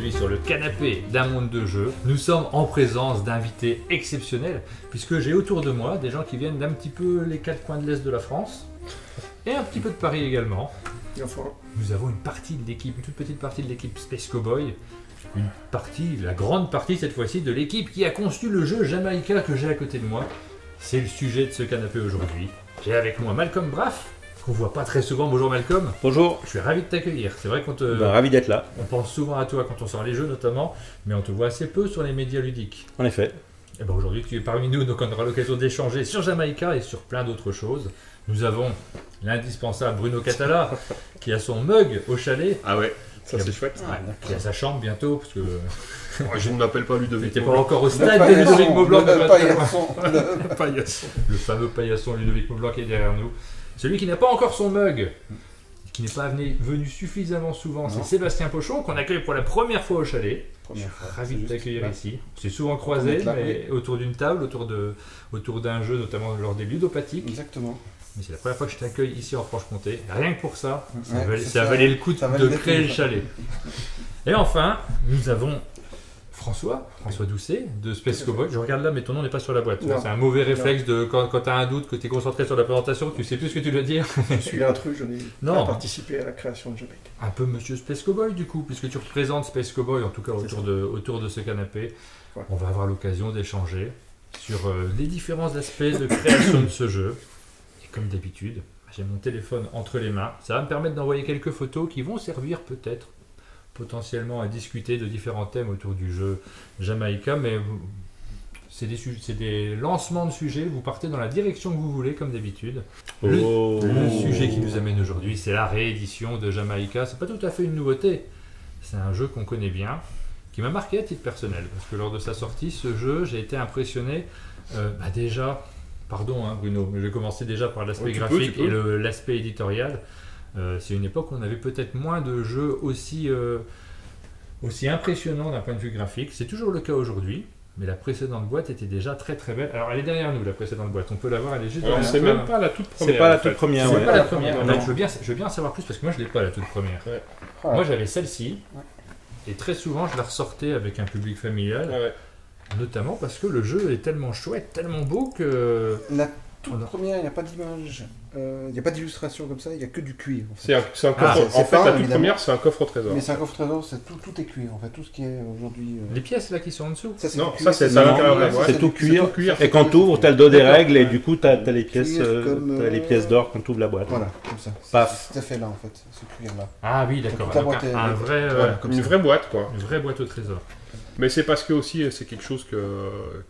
aujourd'hui sur le canapé d'un monde de jeux. Nous sommes en présence d'invités exceptionnels, puisque j'ai autour de moi des gens qui viennent d'un petit peu les quatre coins de l'Est de la France, et un petit peu de Paris également. Nous avons une partie de l'équipe, une toute petite partie de l'équipe Space Cowboy, une partie, la grande partie cette fois-ci, de l'équipe qui a conçu le jeu Jamaïca que j'ai à côté de moi. C'est le sujet de ce canapé aujourd'hui. J'ai avec moi Malcolm Braff, qu'on voit pas très souvent. Bonjour Malcolm. Bonjour. Je suis ravi de t'accueillir. C'est vrai qu'on te... ravi d'être là. On pense souvent à toi quand on sort les jeux notamment, mais on te voit assez peu sur les médias ludiques. En effet. Et ben aujourd'hui tu es parmi nous, donc on aura l'occasion d'échanger sur Jamaïca et sur plein d'autres choses. Nous avons l'indispensable Bruno Catala, qui a son mug au chalet. Ah ouais, ça c'est chouette. Ouais, qui a sa chambre bientôt, parce que... Je ne m'appelle pas Ludovic. T'es pas encore au stade de Ludovic Maublanc. Le paillasson. Le fameux paillasson Ludovic Maublanc qui est derrière nous. Celui qui n'a pas encore son mug, qui n'est pas venu suffisamment souvent, c'est Sébastien Pochon, qu'on accueille pour la première fois au chalet. Je suis ravi de t'accueillir ici. C'est souvent croisé, mais autour d'une table, autour d'un jeu, notamment lors des ludopathiques. Exactement. Mais c'est la première fois que je t'accueille ici en Franche-Comté. Rien que pour ça, ça valait le coup de créer le chalet. Et enfin, nous avons François Doucet de Space Cowboy. Je regarde là, mais ton nom n'est pas sur la boîte. C'est un mauvais réflexe de quand tu as un doute, que tu es concentré sur la présentation, que tu sais plus ce que tu dois dire. Je suis l'intrus, je n'ai pas participé à la création de Jamaïca. Un peu monsieur Space Cowboy du coup, puisque tu représentes Space Cowboy, en tout cas autour de ce canapé. Ouais. On va avoir l'occasion d'échanger sur les différents aspects de création de ce jeu. Et comme d'habitude, j'ai mon téléphone entre les mains. Ça va me permettre d'envoyer quelques photos qui vont servir peut-être potentiellement à discuter de différents thèmes autour du jeu Jamaïca, mais c'est des lancements de sujets, vous partez dans la direction que vous voulez comme d'habitude. Le sujet qui nous amène aujourd'hui, c'est la réédition de Jamaïca. C'est pas tout à fait une nouveauté, c'est un jeu qu'on connaît bien, qui m'a marqué à titre personnel, parce que lors de sa sortie, ce jeu, j'ai été impressionné déjà, pardon Bruno, mais je vais commencer déjà par l'aspect graphique et l'aspect éditorial. C'est une époque où on avait peut-être moins de jeux aussi impressionnants d'un point de vue graphique. C'est toujours le cas aujourd'hui, mais la précédente boîte était déjà très très belle. Alors elle est derrière nous, la précédente boîte, on peut la voir, elle est juste derrière nous. C'est même pas la toute première. C'est pas la toute première. C'est pas la première. Non. Je veux bien en savoir plus parce que moi je l'ai pas la toute première. Ouais. Moi j'avais celle-ci, et très souvent je la ressortais avec un public familial, notamment parce que le jeu est tellement chouette, tellement beau que... La toute première, il n'y a pas d'image, il n'y a pas d'illustration comme ça, il n'y a que du cuir. En fait. C'est un coffre. En fait, la toute première, c'est un coffre au trésor. Mais c'est un coffre au trésor, tout est cuir. En fait, tout ce qui est aujourd'hui. Les pièces là qui sont en dessous. Non, ça c'est à l'intérieur. C'est tout cuir. Et quand tu ouvres, tu as le dos des règles et du coup, tu as les pièces, d'or quand tu ouvres la boîte. Voilà, comme ça. Paf. C'est fait là en fait, ce cuir là. Ah oui, d'accord. Une vraie boîte quoi. Une vraie boîte au trésor. Mais c'est parce que aussi c'est quelque chose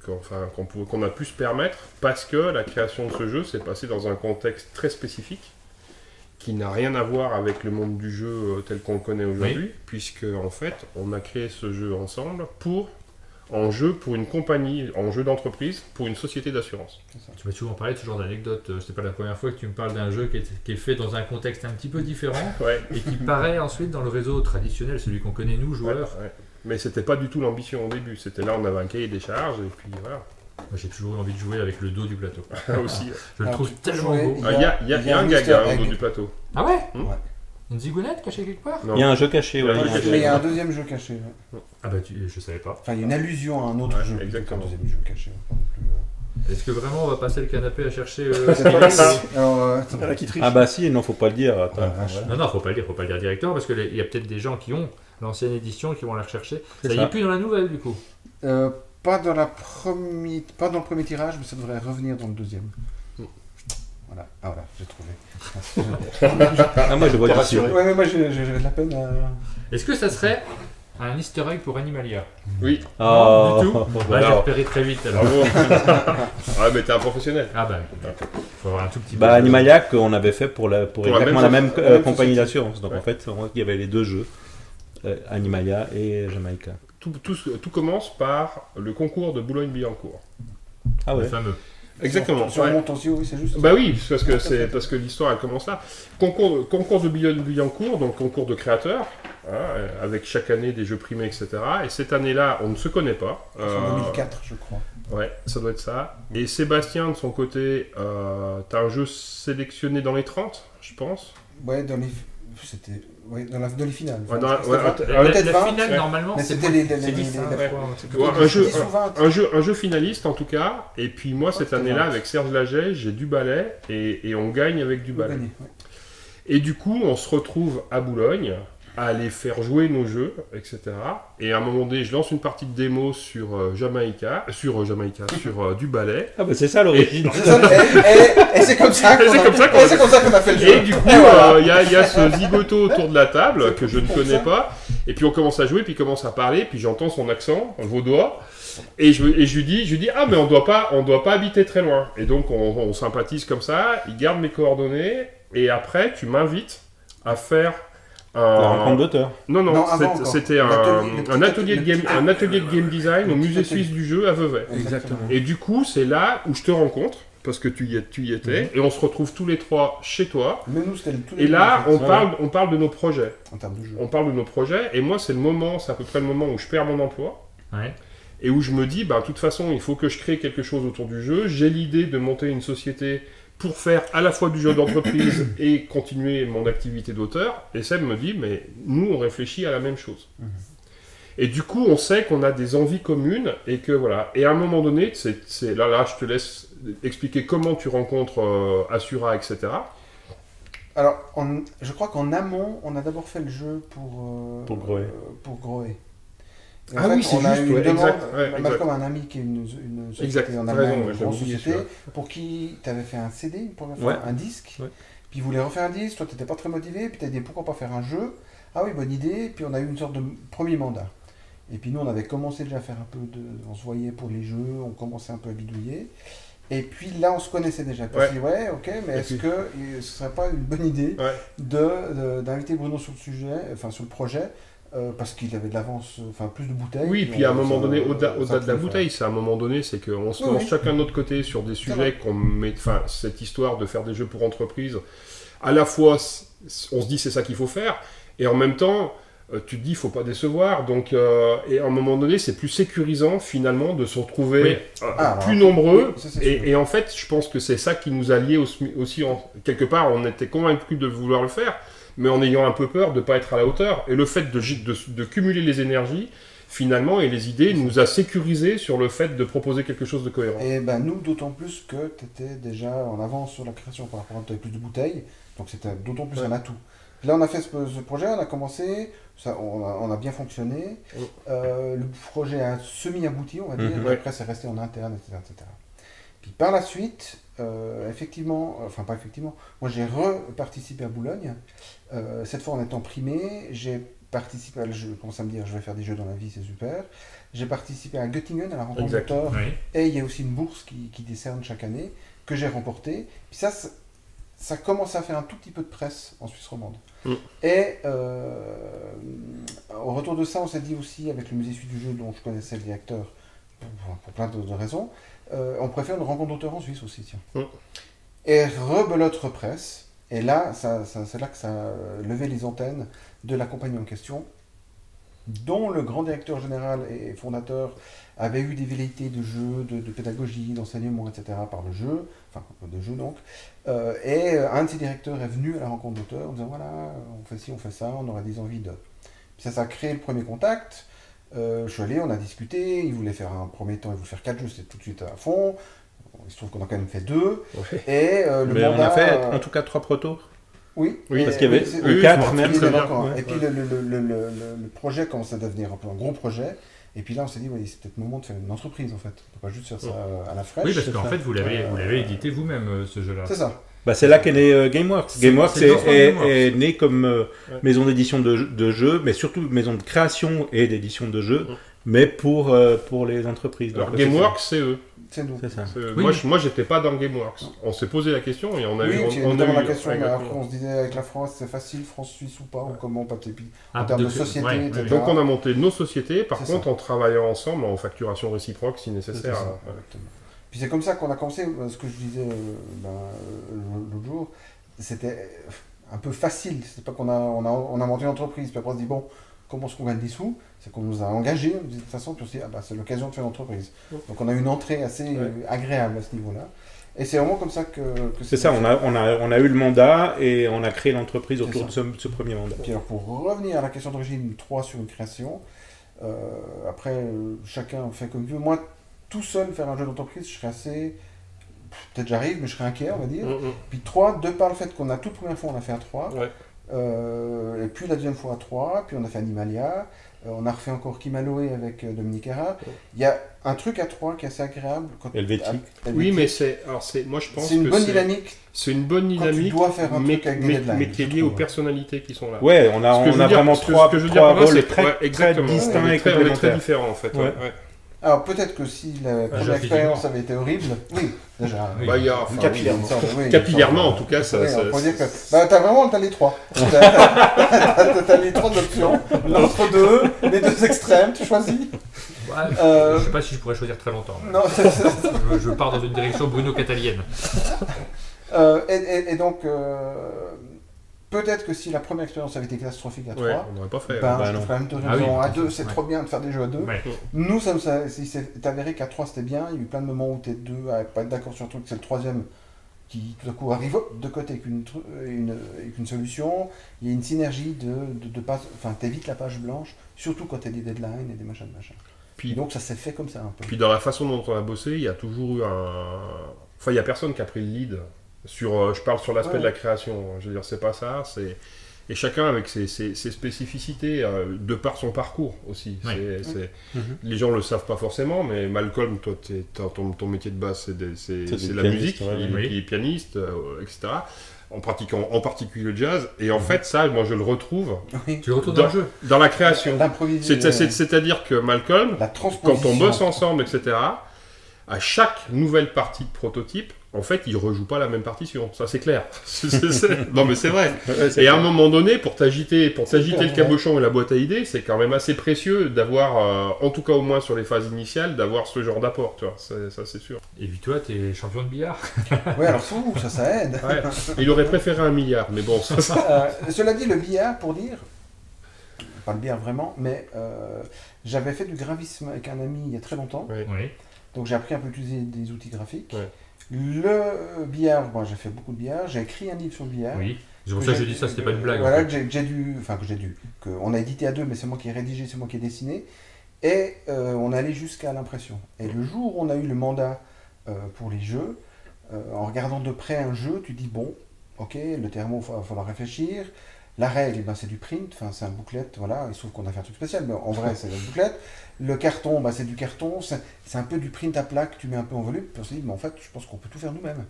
qu'on a pu se permettre, parce que la création de ce jeu s'est passée dans un contexte très spécifique qui n'a rien à voir avec le monde du jeu tel qu'on le connaît aujourd'hui, puisque en fait on a créé ce jeu ensemble pour une compagnie, en jeu d'entreprise, pour une société d'assurance. Tu m'as souvent parlé de ce genre d'anecdote. C'est pas la première fois que tu me parles d'un jeu qui est fait dans un contexte un petit peu différent et qui paraît ensuite dans le réseau traditionnel, celui qu'on connaît nous, joueurs. Mais c'était pas du tout l'ambition au début. C'était là, on avait un cahier des charges et puis voilà. Moi, j'ai toujours eu envie de jouer avec le dos du plateau. Aussi. Je le trouve tellement beau. Il y a un gaga au dos du plateau. Ah ouais, Une zigounette cachée quelque part? Il y a un jeu caché, Mais il y a un deuxième jeu caché. Ah bah je savais pas. Enfin, il y a une allusion à un autre jeu. Exactement. Un deuxième jeu caché. Est-ce que vraiment on va passer le canapé à chercher alors, qui triche. Ah bah si, non, faut pas le dire. Non, faut pas le dire directement parce qu'il y a peut-être des gens qui ont l'ancienne édition qui vont la rechercher. Ça y est plus dans la nouvelle du coup. Pas dans le premier tirage, mais ça devrait revenir dans le deuxième. Voilà. Ah voilà, j'ai trouvé. Moi je vois dessus. Ouais, mais moi j'avais de la peine à... Est-ce que ça serait un easter egg pour Animalia? Oui. Non, du tout. J'ai repéré très vite alors. Ouais, mais t'es un professionnel. Ah bah, faut avoir un tout petit peu. Animalia qu'on avait fait pour exactement la même compagnie d'assurance. Donc en fait, il y avait les deux jeux, Animalia et Jamaïca. Tout commence par le concours de Boulogne-Billancourt. Ah ouais. Le fameux. Exactement. Sur Montansier, oui, c'est juste. Bah oui, parce que l'histoire elle commence là. Concours de Boulogne-Billancourt, donc concours de créateurs, avec chaque année des jeux primés, etc. Et cette année-là, on ne se connaît pas. C'est en 2004, je crois. Ouais, ça doit être ça. Et Sébastien, de son côté, t'as un jeu sélectionné dans les 30, je pense. Ouais, dans les... C'était... Oui, dans la finale. Ouais, La finale, normalement, mais c'est c'était c'est 10, hein, un jeu finaliste en tout cas. Et puis moi, cette année-là, avec Serge Laget, j'ai du balai et on gagne avec du balai. Et du coup, on se retrouve à Boulogne à aller faire jouer nos jeux, etc. Et à un moment donné, je lance une partie de démo sur Jamaïca, sur du balai. Ah bah c'est ça l'origine. Et c'est comme ça qu'on a fait le jeu. Et du coup, il y a ce zigoto autour de la table que je ne connais pas. Et puis on commence à jouer, puis il commence à parler, puis j'entends son accent vaudois. Et je lui dis, ah mais on doit pas habiter très loin. Et donc on sympathise comme ça. Il garde mes coordonnées. Et après, tu m'invites à faire la rencontre d'auteur. Non, c'était un atelier de game design au musée suisse du jeu à Vevey. Exactement. Et du coup, c'est là où je te rencontre, parce que tu y étais, et on se retrouve tous les trois chez toi. Mais nous, et là, on parle de nos projets. En termes de jeu. On parle de nos projets, et moi, c'est à peu près le moment où je perds mon emploi. Ouais. Et où je me dis, de toute façon, il faut que je crée quelque chose autour du jeu. J'ai l'idée de monter une société pour faire à la fois du jeu d'entreprise et continuer mon activité d'auteur. Et Seb me dit, mais nous, on réfléchit à la même chose. Et du coup, on sait qu'on a des envies communes et que voilà. Et à un moment donné, là, je te laisse expliquer comment tu rencontres Assura, etc. Alors, je crois qu'en amont, on a d'abord fait le jeu pour Groé. Ah oui, c'est juste, exact. Malcolm, un ami qui est une société en Allemagne, une grande société, pour qui tu avais fait un CD, une première fois, un disque, puis il voulait refaire un disque, toi tu n'étais pas très motivé, puis tu as dit pourquoi pas faire un jeu, ah oui, bonne idée, puis on a eu une sorte de premier mandat. Et puis nous on avait commencé déjà à faire un peu on se voyait pour les jeux, on commençait un peu à bidouiller, et puis là on se connaissait déjà, puis on s'est dit ok, mais est-ce que ce serait pas une bonne idée d'inviter Bruno sur le sujet, enfin sur le projet, parce qu'il avait de l'avance, plus de bouteilles. Oui, puis à un moment donné, au-delà de la bouteille, c'est à un moment donné, c'est qu'on se lance chacun de notre côté sur des sujets qu'on met, cette histoire de faire des jeux pour entreprise, à la fois, on se dit c'est ça qu'il faut faire, et en même temps, tu te dis il faut pas décevoir, donc, et à un moment donné, c'est plus sécurisant finalement de se retrouver plus nombreux, et en fait, je pense que c'est ça qui nous a liés aussi, quelque part, on était convaincus de vouloir le faire, mais en ayant un peu peur de ne pas être à la hauteur. Et le fait de cumuler les énergies, finalement, et les idées, nous a sécurisé sur le fait de proposer quelque chose de cohérent. Et ben nous, d'autant plus que tu étais déjà en avance sur la création par rapport à tu avais plus de bouteilles, donc c'était d'autant plus un atout. Là, on a fait ce projet, on a commencé, on a bien fonctionné, le projet a semi-abouti, on va dire, et après c'est resté en interne, etc. Puis par la suite, moi j'ai reparticipé à Boulogne, cette fois en étant primé, j'ai participé à le jeu, commence à me dire je vais faire des jeux dans la vie, c'est super. J'ai participé à Göttingen, à la rencontre d'auteurs, et il y a aussi une bourse qui décerne chaque année, que j'ai remportée. Puis ça commence à faire un tout petit peu de presse en Suisse romande. Et au retour de ça, on s'est dit aussi, avec le musée suisse du jeu dont je connaissais le directeur, pour plein de raisons, on préfère une rencontre d'auteurs en Suisse aussi, tiens. Et rebelote represse. Et là, c'est là que ça a levé les antennes de la compagnie en question, dont le grand directeur général et fondateur avait eu des velléités de jeu, de pédagogie, d'enseignement, etc. par le jeu, de jeu donc. Et un de ses directeurs est venu à la rencontre d'auteurs en disant voilà, on fait ci, on fait ça, on aurait des envies de. Puis ça a créé le premier contact. Je suis allé, on a discuté, il voulait faire un premier temps, il voulait faire 4 jeux, c'était tout de suite à fond. Il se trouve qu'on a quand même fait 2. Et mais on a fait en tout cas 3 protos. Oui, parce qu'il y avait 4 même. Et puis le projet commence à devenir un peu un gros projet. Et puis là, on s'est dit, c'est peut-être le moment de faire une entreprise en fait. On peut pas juste faire ça à la fraîche. Oui, parce qu'en fait, vous l'avez édité vous-même ce jeu-là. C'est ça. C'est là qu'est né Gameworks. Gameworks est né comme maison d'édition de jeux, mais surtout maison de création et d'édition de jeux, mais pour les entreprises. Alors Gameworks, c'est eux. C'est nous. C'est ça. Moi, j'étais pas dans Gameworks. On s'est posé la question et on a eu. On a eu la question, mais après, on se disait avec la France, c'est facile, France-Suisse ou pas, ou comment, en termes de société, etc. Donc, on a monté nos sociétés, par contre, en travaillant ensemble, en facturation réciproque si nécessaire. Puis c'est comme ça qu'on a commencé, ce que je disais l'autre jour, c'était un peu facile. C'est pas qu'on a monté une entreprise, puis après on se dit, bon, comment est-ce qu'on gagne des sous? C'est qu'on nous a engagés, de toute façon, puis on s'est dit, c'est l'occasion de faire une entreprise. Donc on a eu une entrée assez agréable à ce niveau-là. Et c'est vraiment comme ça que c'est ça, on a eu le mandat et on a créé l'entreprise autour de ce premier mandat. Puis alors, pour revenir à la question d'origine, 3 sur une création, après, chacun fait comme il veut. Moi, tout seul, faire un jeu d'entreprise, je serais assez... Peut-être j'arrive, mais je serais inquiet, on va dire. Puis 3, de par le fait qu'on a toute première fois, on a fait à 3. Et puis la deuxième fois à 3, puis on a fait Animalia. On a refait encore Kimaloé avec Dominique Herra. Il y a un truc à 3 qui est assez agréable. Helvétique. Oui, mais moi je pense c'est une bonne dynamique. C'est une bonne dynamique, tu dois faire un truc avec des deadlines, mais qui est liée aux personnalités qui sont là. Ouais, on a vraiment trois rôles très distincts et complémentaires. On est très différents en fait. Ouais. Alors peut-être que si la première expérience avait été horrible, oui, déjà. Capillairement en tout cas, ça. On peut dire que t'as les 3. T'as les 3 options. Entre deux, les deux extrêmes, tu choisis. Je sais pas si je pourrais choisir très longtemps. Non, je pars dans une direction Bruno Catalienne. Et donc, peut-être que si la première expérience avait été catastrophique à 3, on n'aurait pas fait. Je trouve quand même à 2, c'est trop bien de faire des jeux à 2. Ouais. Nous, il s'est avéré qu'à 3 c'était bien. Il y a eu plein de moments où t'es 2 à pas être d'accord sur un truc. C'est le troisième qui tout à coup arrive de côté avec une solution. Il y a une synergie de pas. Enfin, t'évites la page blanche, surtout quand t'as des deadlines et des machins. Puis, donc ça s'est fait comme ça un peu. Puis dans la façon dont on a bossé, il y a toujours eu Enfin, il n'y a personne qui a pris le lead. Je parle sur l'aspect de la création. Je veux dire, c'est pas ça. Et chacun avec ses spécificités, de par son parcours aussi. Ouais. Les gens le savent pas forcément, mais Malcolm, toi, ton métier de base, c'est la musique. Il est pianiste, etc. En pratiquant en particulier le jazz. Et en fait, ça, moi, je le retrouve. Tu le retrouves dans le jeu. Dans la création. C'est-à-dire que Malcolm, quand on bosse ensemble, etc., à chaque nouvelle partie de prototype, en fait, il rejoue pas la même partition. Ça, c'est clair. Non, mais c'est vrai. Et à un moment donné, pour t'agiter le cabochon et la boîte à idées, c'est quand même assez précieux d'avoir, en tout cas au moins sur les phases initiales, d'avoir ce genre d'apport. Tu vois, ça, c'est sûr. Et puis toi, t'es champion de billard. Ouais, alors ça aide. Ouais. Il aurait préféré un milliard, mais bon. Cela dit, le billard, pour dire, pas le billard vraiment, mais j'avais fait du graphisme avec un ami il y a très longtemps. Oui. Donc j'ai appris un peu à utiliser des outils graphiques. Ouais. Le billard, moi j'ai fait beaucoup de billard, j'ai écrit un livre sur le billard. Oui, c'est pour ça que je dis ça, c'était pas une blague. Voilà, en fait. qu'on a édité à 2, mais c'est moi qui ai rédigé, c'est moi qui ai dessiné. Et on allait jusqu'à l'impression. Et le jour où on a eu le mandat pour les jeux, en regardant de près un jeu, tu dis bon, ok, le thermo, il va falloir réfléchir. La règle, c'est du print, c'est un booklet, voilà, il se trouve qu'on a fait un truc spécial, mais en vrai c'est le booklet. Le carton, c'est du carton, c'est un peu du print à plaque, tu mets un peu en volume, puis on se dit, mais en fait, je pense qu'on peut tout faire nous-mêmes.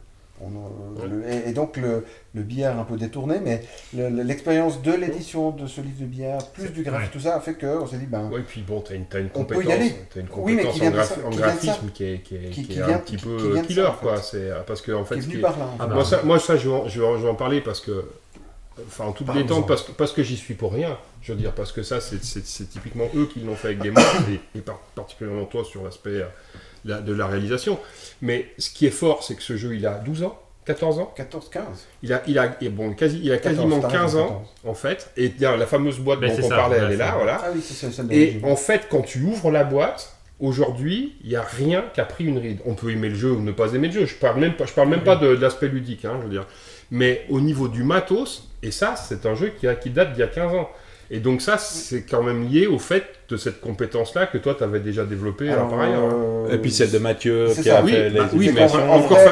Et donc le billard un peu détourné, mais l'expérience de l'édition de ce livre de billard, plus du graphisme, tout ça, a fait qu'on s'est dit, oui, puis bon, t'as une compétence, en graphisme qui est un petit peu killer, quoi. Parce que, en fait, moi, ça, je vais en parler parce que. Enfin, en toute détente, parce que j'y suis pour rien. Je veux dire, parce que ça, c'est typiquement eux qui l'ont fait avec GameWorks, et particulièrement toi sur l'aspect de la réalisation. Mais ce qui est fort, c'est que ce jeu, il a 12 ans, 14 ans 14, 15. Il a quasiment 15 ans, en fait. Et la fameuse boîte dont on parlait, elle est là, voilà. Ah oui, c'est celle et en fait, quand tu ouvres la boîte, aujourd'hui, il n'y a rien qui a pris une ride. On peut aimer le jeu ou ne pas aimer le jeu. Je parle même pas de l'aspect ludique, je veux dire. Mais au niveau du matos, et ça, c'est un jeu qui date d'il y a 15 ans. Et donc ça, c'est quand même lié au fait de cette compétence-là que toi, tu avais déjà développée par ailleurs. Et puis celle de Mathieu qui a fait les... Oui, mais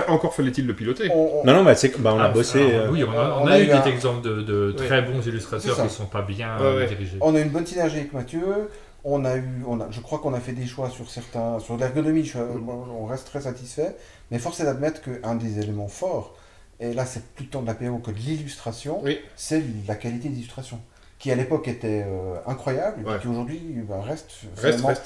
encore fallait-il le piloter. Non, mais on a bossé... Oui, on a eu des exemples de très bons illustrateurs qui ne sont pas bien dirigés. On a une bonne synergie avec Mathieu. Je crois qu'on a fait des choix sur l'ergonomie, on reste très satisfait. Mais force est d'admettre qu'un des éléments forts, et là c'est plus tant de la PO que de l'illustration, c'est la qualité d'illustration, qui à l'époque était incroyable, et qui aujourd'hui reste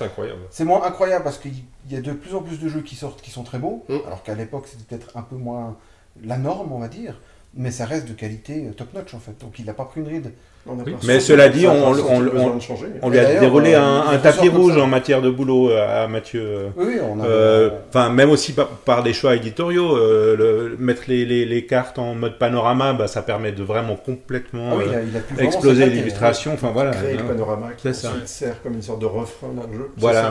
incroyable. C'est moins incroyable parce qu'il y a de plus en plus de jeux qui sortent qui sont très beaux, alors qu'à l'époque c'était peut-être un peu moins la norme, on va dire. mais ça reste de qualité top-notch en fait. Donc il n'a pas pris une ride. Mais cela dit, on lui a déroulé un tapis rouge en matière de boulot à Mathieu. Oui, on a. Même aussi par des choix éditoriaux, mettre les cartes en mode panorama, bah, ça permet de vraiment complètement exploser l'illustration. Enfin voilà. Créer le panorama qui ensuite sert comme une sorte de refrain dans le jeu. Voilà.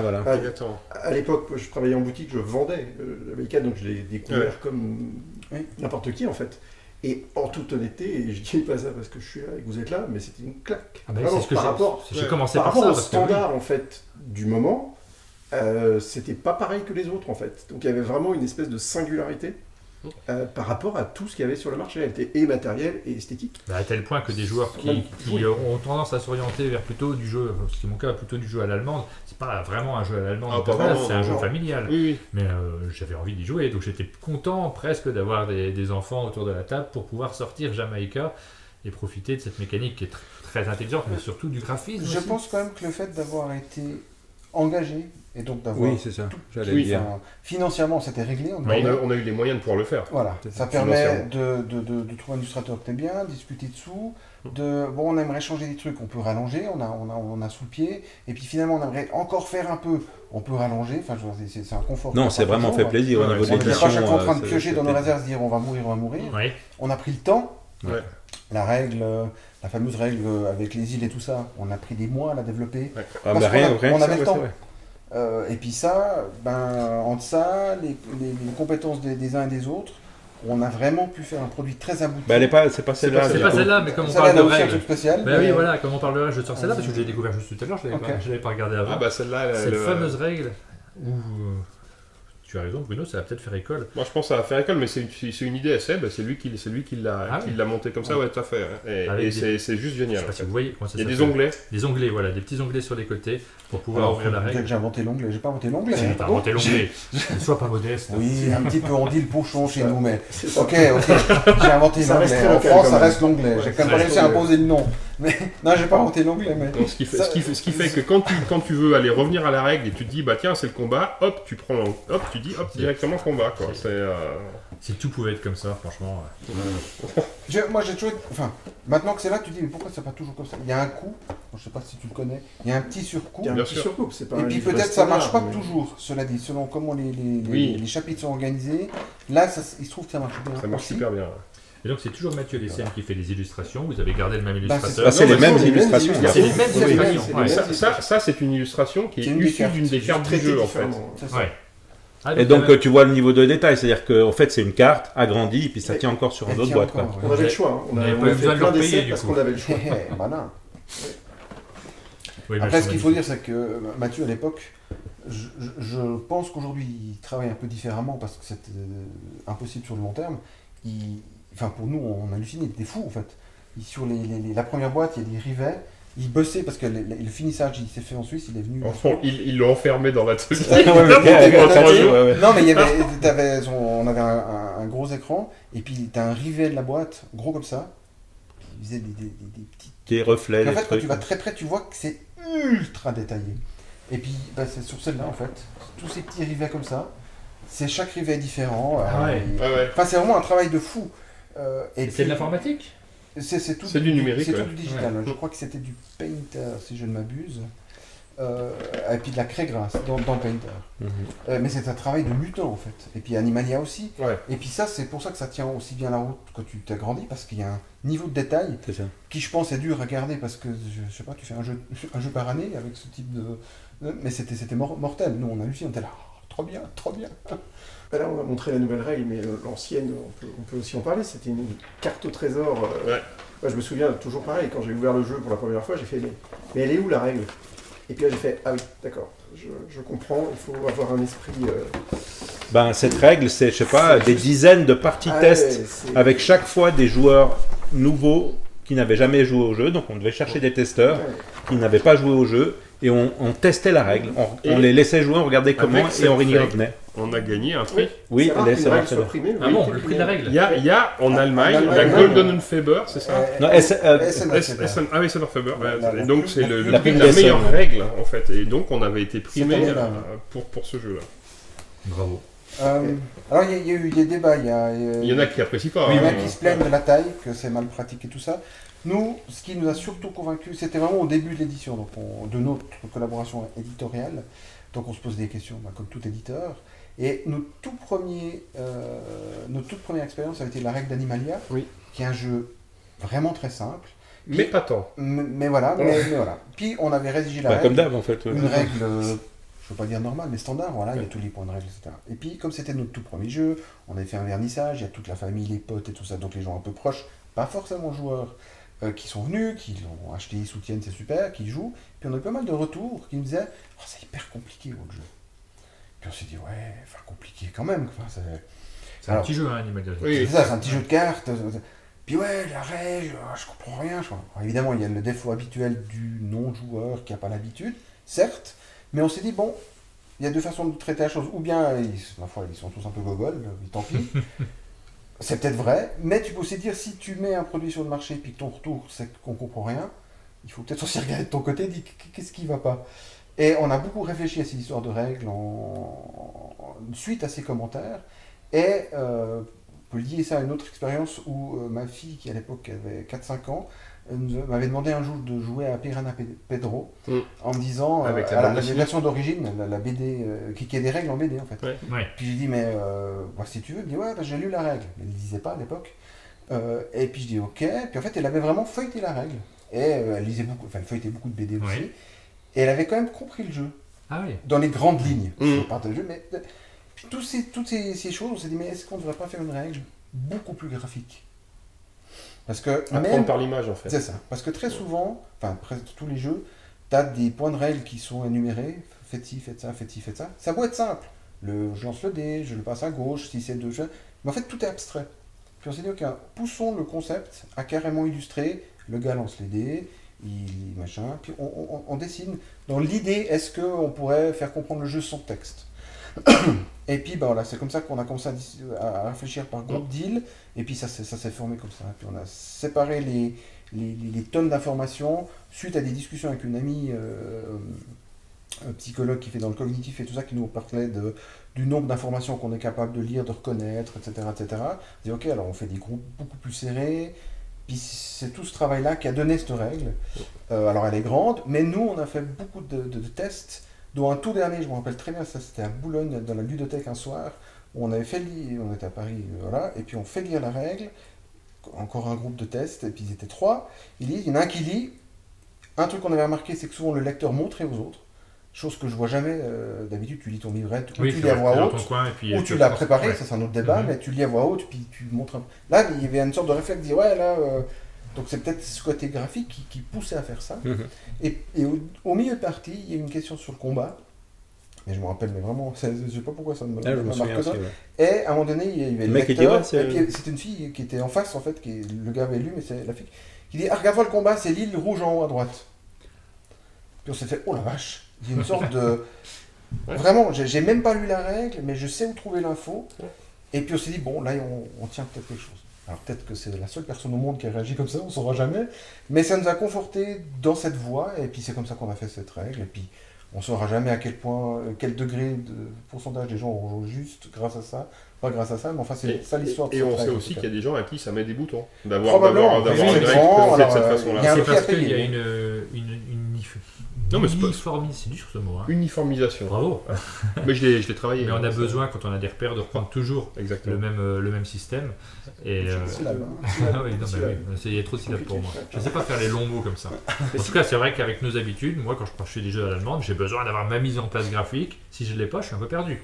À l'époque, je travaillais en boutique, je vendais la Belka, donc je l'ai découvert comme n'importe qui en fait. Et en toute honnêteté, et je dis pas ça parce que je suis là et que vous êtes là, mais c'était une claque. Vraiment, par rapport au standard en fait du moment, c'était pas pareil que les autres en fait. Donc il y avait vraiment une espèce de singularité par rapport à tout ce qu'il y avait sur le marché. Elle était et matériel et esthétique. À tel point que des joueurs qui ont tendance à s'orienter vers plutôt du jeu, ce qui est mon cas, plutôt du jeu à l'allemande, c'est pas vraiment un jeu à l'allemande, c'est un jeu familial. Oui. Mais j'avais envie d'y jouer, donc j'étais content presque d'avoir des enfants autour de la table pour pouvoir sortir Jamaïca et profiter de cette mécanique qui est très intelligente, mais surtout du graphisme. Je pense quand même que le fait d'avoir été engagé et donc d'avoir c'est ça. J'allais dire. Financièrement, c'était réglé. On a eu les moyens de pouvoir le faire. Voilà, ça permet de trouver un illustrateur qui est bien, discuter dessous. On aimerait changer des trucs, on peut rallonger, on a sous le pied, et puis finalement on aimerait encore faire un peu, on peut rallonger. Enfin, c'est un confort. Non, c'est vraiment fait plaisir au niveau de l'édition. On n'est pas chaque fois en train de piocher dans nos réserves, se dire on va mourir. Oui. On a pris le temps. Ouais. La règle, la fameuse règle avec les îles et tout ça, on a pris des mois à la développer. Ouais. Parce qu'on avait le temps. Et puis ça, entre ça, les compétences des uns et des autres, on a vraiment pu faire un produit très abouti. C'est pas celle-là. C'est pas celle-là, mais comme on parle de règles. un truc spécial. Oui, voilà, comme on parle de règles, je sors celle-là parce que je l'ai découvert juste tout à l'heure, je l'avais pas regardé avant. Ah bah celle-là, cette fameuse règle où tu as raison, Bruno, ça va peut-être faire école. Moi, je pense que ça va faire école, mais c'est une idée à Seb, c'est lui qui l'a monté comme ça, ouais, tout à fait. Et c'est juste génial. Je sais pas si vous voyez comment ça s'appelle. Il y a des onglets. Des onglets, voilà, des petits onglets sur les côtés pour pouvoir ouvrir la règle. J'ai inventé l'onglet, j'ai pas inventé l'onglet. T'as inventé l'onglet. Ne sois pas modeste. Oui, un petit peu, on dit le pochon chez nous, mais. Ok, j'ai inventé l'onglet. En France, ça reste l'onglet. J'ai quand même réussi à imposer le nom. Mais non, j'ai pas inventé l'onglet. Mais... Donc, ce qui fait que quand tu veux aller revenir à la règle et tu te dis, bah tiens, c'est le combat, hop, tu dis, directement combat, quoi. Si tout pouvait être comme ça, franchement. Moi, j'ai toujours. Enfin, maintenant que c'est là, tu dis, mais pourquoi c'est pas toujours comme ça? Il y a un coup, je sais pas si tu le connais, il y a un petit surcoup. Il y a un petit surcoup, c'est pas et puis peut-être ça marche pas toujours, cela dit, selon comment les chapitres sont organisés. Là, il se trouve que ça marche bien. Ça marche super bien. Et donc c'est toujours Mathieu Lessien qui fait les illustrations, vous avez gardé le même illustrateur. C'est les mêmes illustrations. C'est les mêmes illustrations. Ça, c'est une illustration qui est issue d'une des cartes du jeu, en fait. Et donc tu vois le niveau de détail, c'est-à-dire qu'en fait c'est une carte agrandie et puis ça tient encore sur une autre boîte. On avait le choix, on avait fait plein d'essais parce qu'on avait le choix. Après, ce qu'il faut dire, c'est que Mathieu, à l'époque, je pense qu'aujourd'hui, il travaille un peu différemment parce que c'était impossible sur le long terme. Enfin, pour nous, on hallucinait, il était fou en fait. Sur la première boîte, il y a des rivets. Il bossait parce que le finissage, il s'est fait en Suisse, il est venu. Ils l'ont enfermé dans l'atelier. Non, mais il y avait, on avait un gros écran et puis tu as un rivet de la boîte, gros comme ça. Il faisait des petits reflets. Et en fait, quand tu vas très près, tu vois que c'est ultra détaillé. Et puis, c'est sur celle-là en fait, tous ces petits rivets comme ça. C'est chaque rivet différent. Enfin, c'est vraiment un travail de fou. C'est de l'informatique? C'est du numérique. C'est tout du digital. Je crois que c'était du Painter, si je ne m'abuse. Et puis de la craie grasse dans Painter. Mais c'est un travail de mutant en fait. Et puis Animalia aussi. Et puis ça, c'est pour ça que ça tient aussi bien la route quand tu t'agrandis, parce qu'il y a un niveau de détail qui, je pense, est dur à garder parce que, je sais pas, tu fais un jeu par année avec ce type de... Mais c'était mortel. Nous, on a réussi, on était là. Trop bien, trop bien. Là, on va montrer la nouvelle règle, mais l'ancienne, on peut aussi en parler. C'était une carte au trésor. Moi, je me souviens toujours pareil, quand j'ai ouvert le jeu pour la première fois, j'ai fait mais elle est où la règle? Et puis là, j'ai fait ah oui, d'accord, je comprends, il faut avoir un esprit. Cette règle, c'est, je sais pas, des dizaines de parties test avec chaque fois des joueurs nouveaux qui n'avaient jamais joué au jeu. Donc, on devait chercher des testeurs qui n'avaient pas joué au jeu. Et on testait la règle, on les laissait jouer, on regardait comment et on y revenait. On a gagné un prix. Oui, le prix de la règle. Il y a en Allemagne la Golden Faber, c'est ça? Non, Essen Faber. Et donc c'est le prix de la meilleure règle en fait. Et donc on avait été primé pour ce jeu-là. Bravo. Alors il y a eu des débats, Il y en a qui apprécient pas. il y en a qui se plaignent de la taille, que c'est mal pratique et tout ça. Nous, ce qui nous a surtout convaincus, c'était vraiment au début de l'édition, donc de notre collaboration éditoriale. Donc on se pose des questions, comme tout éditeur. Et notre toute première expérience a été la règle d'Animalia, qui est un jeu vraiment très simple. Mais pas tant. Mais voilà. Puis on avait rédigé la règle. Comme d'hab en fait. Une règle, je ne veux pas dire normale, mais standard, voilà, il y a tous les points de règle, etc. Et puis comme c'était notre tout premier jeu, on avait fait un vernissage, il y a toute la famille, les potes et tout ça, donc les gens un peu proches, pas forcément joueurs, qui sont venus, qui l'ont acheté, ils soutiennent, c'est super, qui jouent. Puis on a eu pas mal de retours qui nous disaient « c'est hyper compliqué votre jeu ». Puis on s'est dit, compliqué quand même. C'est un petit jeu, Animalia. C'est ça, c'est un petit jeu de cartes. Puis la règle, je comprends rien. Alors, évidemment, il y a le défaut habituel du non-joueur qui n'a pas l'habitude, certes, mais on s'est dit, bon, il y a deux façons de traiter la chose. Ou bien, ma foi, ils sont tous un peu gogoles, tant pis. C'est peut-être vrai, mais tu peux aussi dire, si tu mets un produit sur le marché et que ton retour, c'est qu'on ne comprend rien, il faut peut-être aussi regarder de ton côté et dire, qu'est-ce qui ne va pas. Et on a beaucoup réfléchi à ces histoires de règles suite à ces commentaires. Et on peut lier ça à une autre expérience où ma fille, qui à l'époque avait 4-5 ans, m'avait demandé un jour de jouer à Piranha Pedro, en me disant, avec la version d'origine, la BD, qui a des règles en BD en fait. Puis j'ai dit, mais si tu veux, il dit, j'ai lu la règle. Mais il ne disait pas à l'époque. Et puis je dis, ok. Puis en fait, elle avait vraiment feuilleté la règle. Et elle lisait beaucoup, elle feuilletait beaucoup de BD aussi. Et elle avait quand même compris le jeu. Ah oui. Dans les grandes lignes. Je parle de jeu, mais puis toutes ces choses, on s'est dit, mais est-ce qu'on ne devrait pas faire une règle beaucoup plus graphique? Parce que apprendre par l'image en fait. C'est ça. Parce que très souvent, presque tous les jeux, tu as des points de règle qui sont énumérés. Faites ci, faites ça, faites ci, faites ça. Ça peut être simple. Je lance le dé, je le passe à gauche, si c'est deux jeux. Mais en fait, tout est abstrait. Puis on s'est dit, ok, poussons le concept à carrément illustrer. Le gars lance les dés. Puis on dessine dans l'idée, est-ce qu'on pourrait faire comprendre le jeu sans texte. Et puis c'est comme ça qu'on a commencé à réfléchir par groupe deal, et puis ça s'est formé comme ça. Puis on a séparé les tonnes d'informations suite à des discussions avec une amie psychologue qui fait dans le cognitif et tout ça, qui nous parlait du nombre d'informations qu'on est capable de lire, de reconnaître, etc. On dit ok, alors on fait des groupes beaucoup plus serrés. Puis c'est tout ce travail-là qui a donné cette règle. Alors elle est grande, mais nous on a fait beaucoup de tests, dont un tout dernier, je me rappelle très bien, ça c'était à Boulogne, dans la ludothèque un soir, où on avait fait lire, on était à Paris, et puis on fait lire la règle, encore un groupe de tests, et puis ils étaient 3, il y en a un qui lit, un truc qu'on avait remarqué, c'est que souvent le lecteur montrait aux autres, chose que je vois jamais, d'habitude tu lis ton livret, ou tu lis à voix haute, ou tu l'as préparé, ça c'est un autre débat, mais tu lis à voix haute, puis tu montres un peu. Là, il y avait une sorte de réflexe de dire, donc c'est peut-être ce côté graphique qui poussait à faire ça. Et au milieu de partie, il y a une question sur le combat, et je me rappelle, mais vraiment, je ne sais pas pourquoi ça me marque que ça. Et à un moment donné, il y avait le lecteur, et puis c'était une fille qui était en face, en fait, le gars avait lu, mais c'est la fille, qui dit, regarde-moi le combat, c'est l'île rouge en haut à droite. Puis on s'est fait, oh la vache. Il y a une sorte de... Vraiment, j'ai même pas lu la règle, mais je sais où trouver l'info. Et puis on s'est dit, bon, là, on tient peut-être quelque chose. Alors peut-être que c'est la seule personne au monde qui a réagi comme ça, on ne saura jamais. Mais ça nous a conforté dans cette voie, et puis c'est comme ça qu'on a fait cette règle. Et puis on ne saura jamais à quel point, quel degré de pourcentage des gens auront joué juste grâce à ça. Pas grâce à ça, mais enfin c'est ça l'histoire de cette règle. Et on sait aussi qu'il y a des gens à qui ça met des boutons. D'avoir une règle de cette façon-là. C'est parce qu'il y a une c'est dur ce mot. Uniformisation. Bravo. Mais je l'ai travaillé. Mais on a besoin, quand on a des repères, de reprendre toujours le même système. Et il y a trop de syllabes pour moi. Je ne sais pas faire les longs mots comme ça. En tout cas, c'est vrai qu'avec nos habitudes, moi, quand je fais des jeux à la demande, j'ai besoin d'avoir ma mise en place graphique. Si je ne l'ai pas, je suis un peu perdu.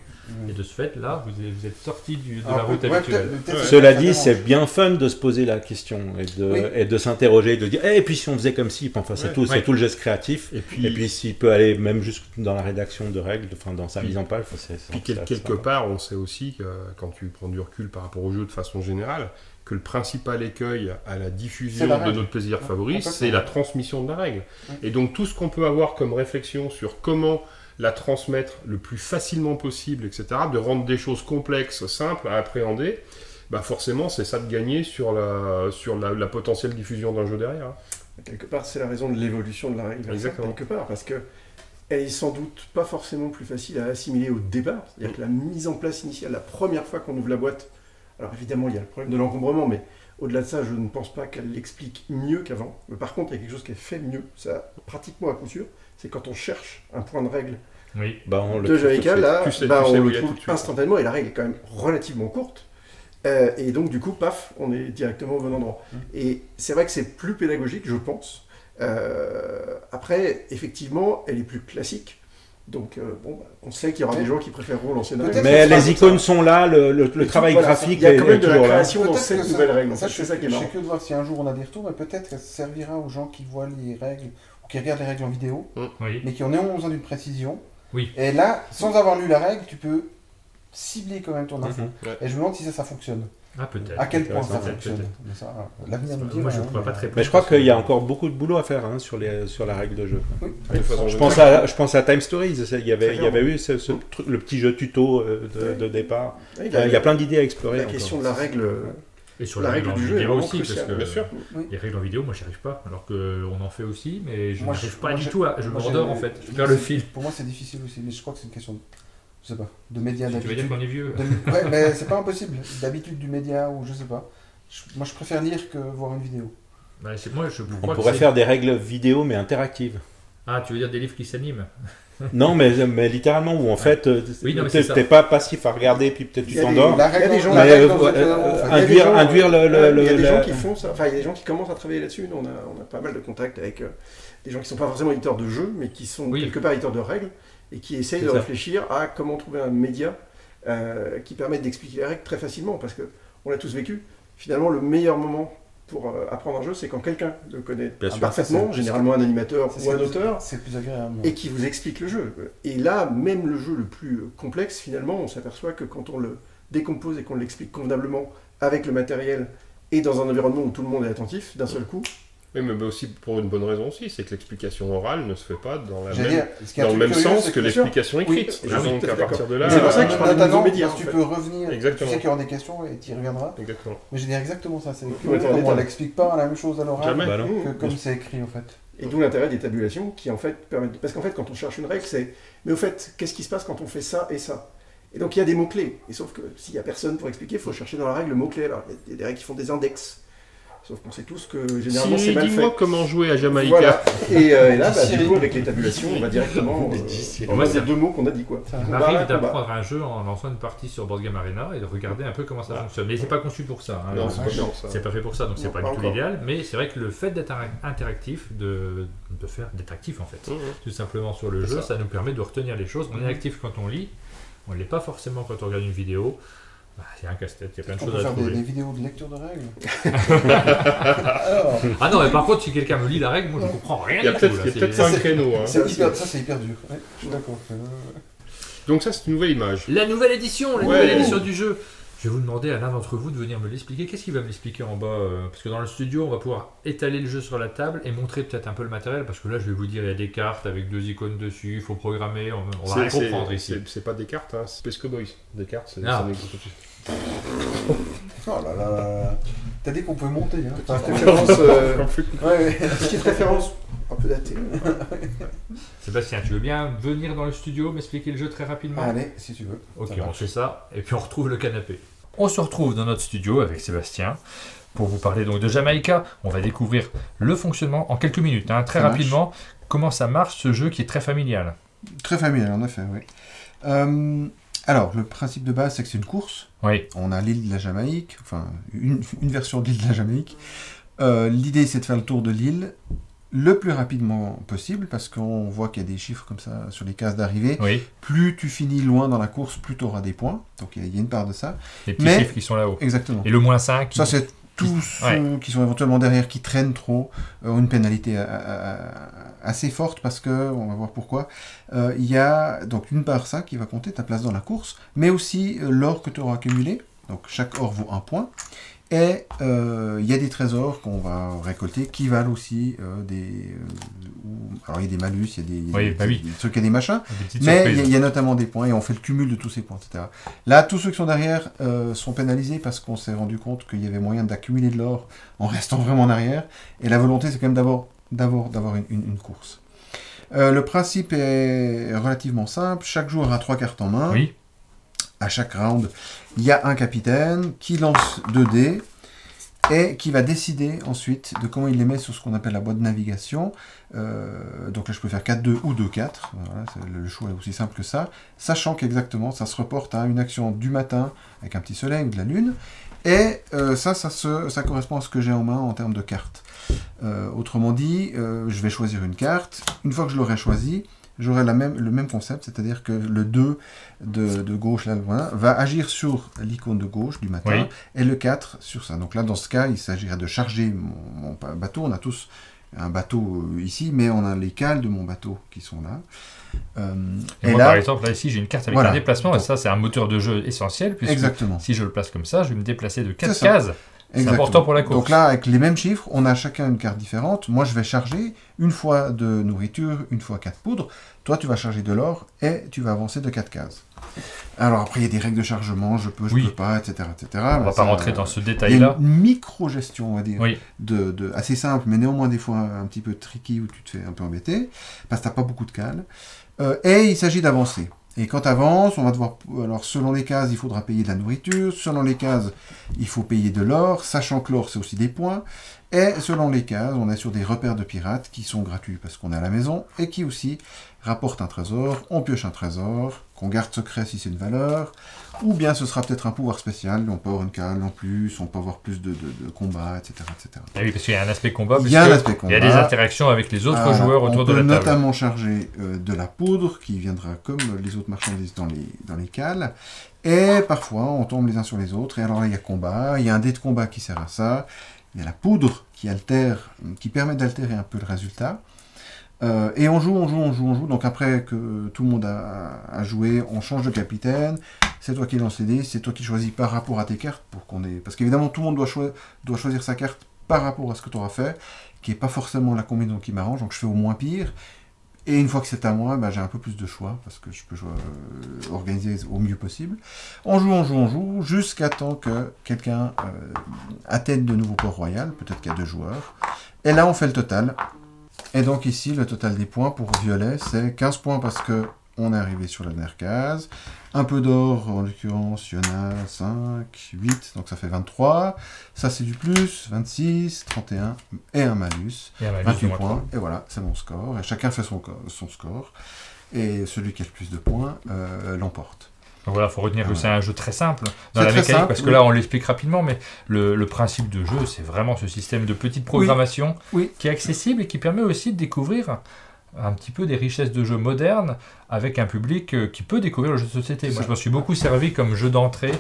Et de ce fait, là, vous êtes sorti de la route habituelle. Cela dit, c'est bien fun de se poser la question et de s'interroger, de dire, et puis si on faisait comme si, enfin, c'est tout le geste créatif. Et puis s'il peut aller même juste dans la rédaction de règles, enfin, dans sa mise en page. Puis quelque part, on sait aussi que quand tu prends du recul par rapport au jeu de façon générale, que le principal écueil à la diffusion de notre plaisir favori, c'est la transmission de la règle. Et donc tout ce qu'on peut avoir comme réflexion sur comment la transmettre le plus facilement possible, etc., de rendre des choses complexes, simples à appréhender, forcément c'est ça de gagner sur la potentielle diffusion d'un jeu derrière. Quelque part, c'est la raison de l'évolution de la règle. Exactement. Quelque part, parce que elle est sans doute pas forcément plus facile à assimiler au départ. C'est-à-dire que la mise en place initiale, la première fois qu'on ouvre la boîte, alors évidemment, il y a le problème de l'encombrement, mais au-delà de ça, je ne pense pas qu'elle l'explique mieux qu'avant. Mais par contre, il y a quelque chose qui est fait mieux, ça pratiquement à coup sûr, c'est quand on cherche un point de règle de Jamaïca, là, on le trouve instantanément, et la règle est quand même relativement courte. Et donc, du coup, paf, on est directement au bon endroit. Et c'est vrai que c'est plus pédagogique, je pense. Après, effectivement, elle est plus classique. Donc, on sait qu'il y aura des gens qui préféreront l'ancienne règle. Mais les icônes sont là, le travail graphique est toujours là. Il y a quand même de la création dans cette nouvelle règle. Ça, c'est ça qui est marrant. Je sais que de voir si un jour on a des retours, mais peut-être que ça servira aux gens qui voient les règles, ou qui regardent les règles en vidéo, mais qui en ont besoin d'une précision. Oui. Et là, sans avoir lu la règle, tu peux cibler quand même ton info. Et je me demande si ça fonctionne. Ah, peut-être. À quel point ça fonctionne. L'avenir nous dit. Moi, je ne pourrais pas très. Mais je crois qu'il y a encore beaucoup de boulot à faire sur la règle de jeu. Oui. Je pense à Time Stories. Il y avait eu le petit jeu tuto de départ. Il y a plein d'idées à explorer. La question de la règle. Et sur la règle en vidéo aussi, parce que bien sûr. Les règles en vidéo, moi, j'y arrive pas. Alors qu'on en fait aussi, mais je n'arrive pas du tout à. Je m'endors en fait. Je perds le fil. Pour moi, c'est difficile aussi, mais je crois que c'est une question. Je sais pas, de médias d'habitude. Tu veux dire qu'on est vieux Ouais, mais c'est pas impossible. D'habitude du média ou je sais pas. Moi, je préfère lire que voir une vidéo. On pourrait faire des règles vidéo mais interactives. Ah, tu veux dire des livres qui s'animent? Non, mais littéralement, où en fait, t'es pas passif à regarder, puis peut-être tu t'endors. Il y a des gens induire le. Il y a des gens qui font ça. Enfin, il y a des gens qui commencent à travailler là-dessus. On a pas mal de contacts avec des gens qui sont pas forcément éditeurs de jeux, mais qui sont quelque part éditeurs de règles. Et qui essayent de réfléchir à comment trouver un média qui permette d'expliquer les règles très facilement, parce qu'on l'a tous vécu. Finalement, le meilleur moment pour apprendre un jeu, c'est quand quelqu'un le connaît parfaitement, généralement un animateur ou un auteur, c'est plus agréable, et qui vous explique le jeu. Et là, même le jeu le plus complexe, finalement, on s'aperçoit que quand on le décompose et qu'on l'explique convenablement avec le matériel et dans un environnement où tout le monde est attentif, d'un seul coup. Oui, mais aussi pour une bonne raison aussi, c'est que l'explication orale ne se fait pas dans le même sens que l'explication écrite. Oui, donc à partir de là, c'est pour ça que je parle de nouveaux médias. Tu peux revenir, exactement. Tu sais qu'il y aura des questions et tu y reviendras. Exactement. Mais je dis exactement ça, c'est on n'explique pas la même chose à l'oral que comme c'est écrit en fait. Et d'où l'intérêt des tabulations qui en fait permettent... Parce qu'en fait, quand on cherche une règle, c'est... Mais au fait, qu'est-ce qui se passe quand on fait ça et ça? Et donc il y a des mots-clés. Et sauf que s'il n'y a personne pour expliquer, il faut chercher dans la règle le mot-clé. Alors il y a des règles qui font des index. Sauf qu'on sait tous que généralement c'est mal fait. Dis-moi comment jouer à Jamaïca. Voilà. Et là, du coup, avec les tabulations, on va directement... on va dire deux mots qu'on a dit, quoi. Ça m'arrive d'apprendre un jeu en lançant une partie sur Board Game Arena et de regarder un peu comment ça fonctionne. Mais c'est pas conçu pour ça. Non, c'est pas fait pour ça, donc c'est pas du tout l'idéal. Mais c'est vrai que le fait d'être interactif, d'être actif en fait, tout simplement sur le jeu, ça nous permet de retenir les choses. On est actif quand on lit, on ne l'est pas forcément quand on regarde une vidéo. C'est un casse-tête, il y a plein de choses à trouver. On peut faire des vidéos de lecture de règles. Ah non, mais par contre, si quelqu'un me lit la règle, moi je ne comprends rien. Il y a peut-être pas un créneau. Ça, c'est hyper dur. Ouais, je suis d'accord. Donc ça, c'est une nouvelle image. La nouvelle édition, nouvelle édition du jeu. Je vais vous demander à l'un d'entre vous de venir me l'expliquer. Qu'est-ce qu'il va me l'expliquer en bas? Parce que dans le studio, on va pouvoir étaler le jeu sur la table et montrer peut-être un peu le matériel. Parce que là, je vais vous dire, il y a des cartes avec 2 icônes dessus, il faut programmer, on va rien comprendre ici. C'est pas des cartes, c'est Space Cowboys. Des cartes, ça n'existe plus. Oh là là, t'as dit qu'on pouvait monter. Petite référence un peu datée. Sébastien, tu veux bien venir dans le studio, m'expliquer le jeu très rapidement? Allez, si tu veux. Ok, on fait ça, et puis on retrouve le canapé. On se retrouve dans notre studio avec Sébastien pour vous parler donc de Jamaïca. On va découvrir le fonctionnement en quelques minutes, très rapidement, comment ça marche ce jeu qui est très familial. Très familial, en effet, oui. Alors, le principe de base, c'est que c'est une course. Oui. On a l'île de la Jamaïque, enfin, une version de l'île de la Jamaïque. L'idée, c'est de faire le tour de l'île le plus rapidement possible, parce qu'on voit qu'il y a des chiffres comme ça sur les cases d'arrivée. Oui. Plus tu finis loin dans la course, plus tu auras des points. Donc, il y a une part de ça. Les petits chiffres qui sont là-haut. Exactement. Et le -5. Ça, c'est tous ceux qui sont éventuellement derrière, qui traînent trop, ont une pénalité assez forte, parce que, on va voir pourquoi, il y a donc une part ça qui va compter ta place dans la course, mais aussi l'or que tu auras accumulé, donc chaque or vaut 1 point, et il y a des trésors qu'on va récolter qui valent aussi alors il y a des malus, il y a des trucs et des machins, mais il y a notamment des points, et on fait le cumul de tous ces points, etc. Là, tous ceux qui sont derrière sont pénalisés parce qu'on s'est rendu compte qu'il y avait moyen d'accumuler de l'or en restant vraiment en arrière, et la volonté, c'est quand même d'avoir une course. Le principe est relativement simple. Chaque joueur a 3 cartes en main. Oui. À chaque round, il y a un capitaine qui lance 2 dés et qui va décider ensuite de comment il les met sur ce qu'on appelle la boîte de navigation. Donc là, je peux faire 4-2 ou 2-4. Voilà, le choix est aussi simple que ça. Sachant qu'exactement, ça se reporte à une action du matin avec un petit soleil ou de la lune. Et ça correspond à ce que j'ai en main en termes de cartes. Autrement dit, je vais choisir une carte. Une fois que je l'aurai choisie, j'aurai le même concept, c'est-à-dire que le 2 de gauche là, voilà, va agir sur l'icône de gauche du matin, oui. Et le 4 sur ça. Donc là, dans ce cas, il s'agirait de charger mon bateau. On a tous un bateau ici, mais on a les cales de mon bateau qui sont là. Et moi, là, par exemple, là ici, j'ai une carte avec voilà. un déplacement, et ça, c'est un moteur de jeu essentiel, puisque Exactement. si je le place comme ça, je vais me déplacer de 4 C'est ça. cases. C'est Exactement. important pour la course. Donc là, avec les mêmes chiffres, on a chacun une carte différente. Moi, je vais charger une fois de nourriture, une fois 4 poudres. Toi, tu vas charger de l'or et tu vas avancer de 4 cases. Alors après, il y a des règles de chargement, je peux pas, etc. On ne va pas rentrer dans ce Il y a détail-là. une micro-gestion, on va dire, Oui. assez simple, mais néanmoins des fois un petit peu tricky, où tu te fais un peu embêter, parce que tu n'as pas beaucoup de cales. Et il s'agit d'avancer. Et quand tu avances, on va devoir... Alors, selon les cases, il faudra payer de la nourriture. Selon les cases, il faut payer de l'or, sachant que l'or, c'est aussi des points. Et selon les cases, on est sur des repères de pirates qui sont gratuits parce qu'on est à la maison et qui aussi rapportent un trésor. On pioche un trésor, qu'on garde secret si c'est une valeur. Ou bien ce sera peut-être un pouvoir spécial. On peut avoir une cale en plus, on peut avoir plus de combats, etc., etc. Et oui, parce qu'il y a un aspect combat. Il y a un aspect combat. Il y a des interactions avec les autres joueurs autour de la table. On peut notamment charger de la poudre qui viendra comme les autres marchandises dans les cales. Et parfois, on tombe les uns sur les autres. Et alors là, il y a combat. Il y a un dé de combat qui sert à ça. Il y a la poudre qui permet d'altérer un peu le résultat. Et on joue. Donc après que tout le monde a joué, on change de capitaine. C'est toi qui lance les dés, c'est toi qui choisis par rapport à tes cartes. Parce qu'évidemment, tout le monde doit choisir sa carte par rapport à ce que tu auras fait, qui n'est pas forcément la combinaison qui m'arrange. Donc je fais au moins pire. Et une fois que c'est à moi, j'ai un peu plus de choix, parce que je peux organiser au mieux possible. On joue, jusqu'à temps que quelqu'un atteigne de nouveau Port-Royal, peut-être qu'il y a 2 joueurs. Et là, on fait le total. Et donc ici, le total des points pour Violet, c'est 15 points parce que on est arrivé sur la dernière case. Un peu d'or, en l'occurrence, il y en a 5, 8, donc ça fait 23. Ça, c'est du plus, 26, 31, et un malus, 28 points. Et voilà, c'est mon score. Et chacun fait son score. Et celui qui a le plus de points l'emporte. Donc voilà, il faut retenir que c'est un jeu très simple dans la mécanique, simple, parce que là, on l'explique rapidement, mais le principe de jeu, c'est vraiment ce système de petite programmation qui est accessible et qui permet aussi de découvrir un petit peu des richesses de jeux modernes avec un public qui peut découvrir le jeu de société. Moi, je m'en suis beaucoup servi comme jeu d'entrée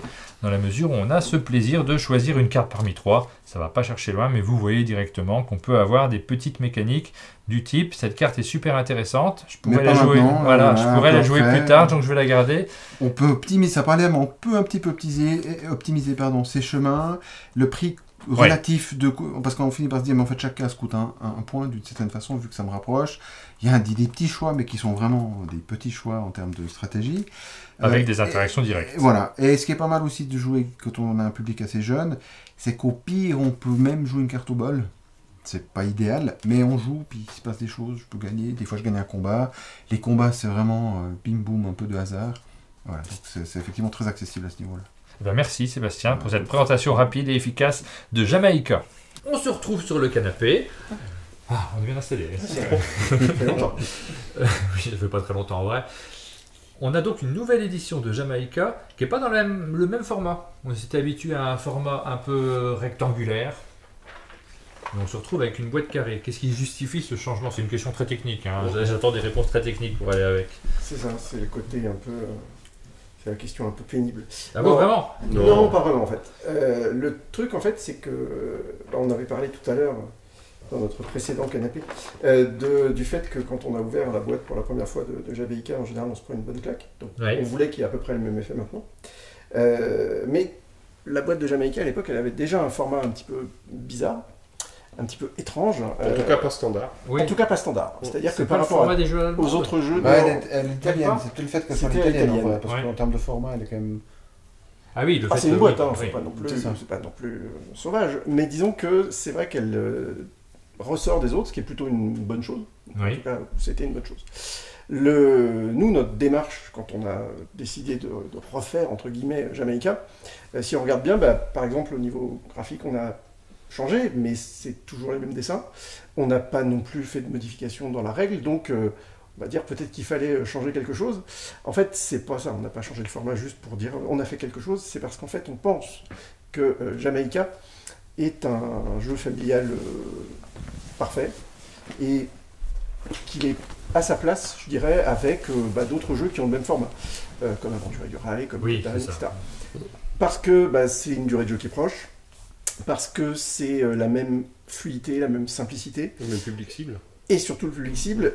dans la mesure où on a ce plaisir de choisir une carte parmi 3. Ça va pas chercher loin, mais vous voyez directement qu'on peut avoir des petites mécaniques du type cette carte est super intéressante, je pourrais la jouer, je pourrais la jouer plus tard, donc je vais la garder. On peut optimiser, ça parlait, mais on peut un petit peu optimiser ces chemins, le prix relatif parce qu'on finit par se dire mais en fait chaque case coûte un point d'une certaine façon vu que ça me rapproche. Il y a des petits choix mais qui sont vraiment des petits choix en termes de stratégie avec des interactions directes. Voilà, et ce qui est pas mal aussi de jouer quand on a un public assez jeune, c'est qu'au pire on peut même jouer une carte au bol. C'est pas idéal, mais on joue, puis il se passe des choses, je peux gagner, des fois je gagne un combat. Les combats c'est vraiment bim boum, un peu de hasard. Voilà, donc c'est effectivement très accessible à ce niveau-là. Merci Sébastien pour cette présentation rapide et efficace de Jamaïca. On se retrouve sur le canapé. Ah, on est bien installé. Oui, ça fait pas très longtemps en vrai. On a donc une nouvelle édition de Jamaïca qui n'est pas dans le même format. On s'était habitué à un format un peu rectangulaire. Et on se retrouve avec une boîte carrée. Qu'est-ce qui justifie ce changement? C'est une question très technique. J'attends des réponses très techniques pour aller avec. C'est ça, c'est le côté un peu... C'est la question un peu pénible. Ah bon, vraiment? Non, pas vraiment en fait. Le truc en fait, c'est que, on avait parlé tout à l'heure, dans notre précédent canapé, du fait que quand on a ouvert la boîte pour la première fois de Jamaïca, en général on se prend une bonne claque. Donc on voulait qu'il y ait à peu près le même effet maintenant. Mais la boîte de Jamaïca à l'époque, elle avait déjà un format un petit peu bizarre. Un petit peu étrange. En tout cas pas standard. Oui. En tout cas pas standard. C'est-à-dire que par rapport aux autres jeux... elle est italienne, c'est peut-être le fait qu'elle soit italienne. Parce qu'en termes de format, elle est quand même... Ah oui, le fait c'est une boîte, c'est pas non plus sauvage. Mais disons que c'est vrai qu'elle ressort des autres, ce qui est plutôt une bonne chose. Oui. En tout cas, c'était une bonne chose. Nous, notre démarche, quand on a décidé de refaire, entre guillemets, Jamaïca, si on regarde bien, par exemple, au niveau graphique, on a changé, mais c'est toujours les mêmes dessins. On n'a pas non plus fait de modification dans la règle, donc on va dire peut-être qu'il fallait changer quelque chose. En fait, c'est pas ça, on n'a pas changé le format juste pour dire on a fait quelque chose, c'est parce qu'en fait, on pense que Jamaïca est un jeu familial parfait, et qu'il est à sa place, je dirais, avec d'autres jeux qui ont le même format, comme Aventure du Rail, comme Oui, Total, etc. Parce que c'est une durée de jeu qui est proche, parce que c'est la même fluidité, la même simplicité. Le même public cible. Et surtout le public cible.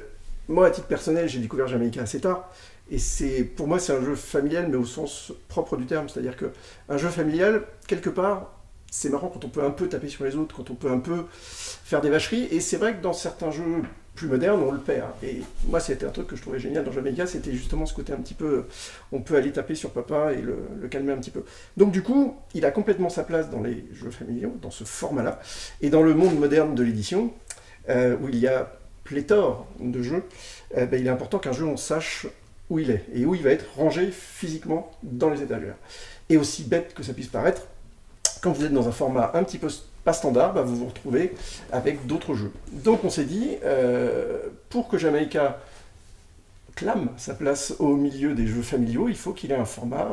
Moi, à titre personnel, j'ai découvert Jamaïca assez tard, et pour moi, c'est un jeu familial, mais au sens propre du terme, c'est-à-dire qu'un jeu familial, quelque part, c'est marrant quand on peut un peu taper sur les autres, quand on peut un peu faire des vacheries, et c'est vrai que dans certains jeux plus modernes, on le perd. Et moi, c'était un truc que je trouvais génial dans Jamaïca, c'était justement ce côté un petit peu, on peut aller taper sur papa et le calmer un petit peu. Donc du coup, il a complètement sa place dans les jeux familiaux, dans ce format-là, et dans le monde moderne de l'édition, où il y a pléthore de jeux, il est important qu'un jeu, on sache où il est, et où il va être rangé physiquement dans les étagères. Et aussi bête que ça puisse paraître, quand vous êtes dans un format un petit peu pas standard, vous vous retrouvez avec d'autres jeux. Donc on s'est dit, pour que Jamaïca clame sa place au milieu des jeux familiaux, il faut qu'il ait un format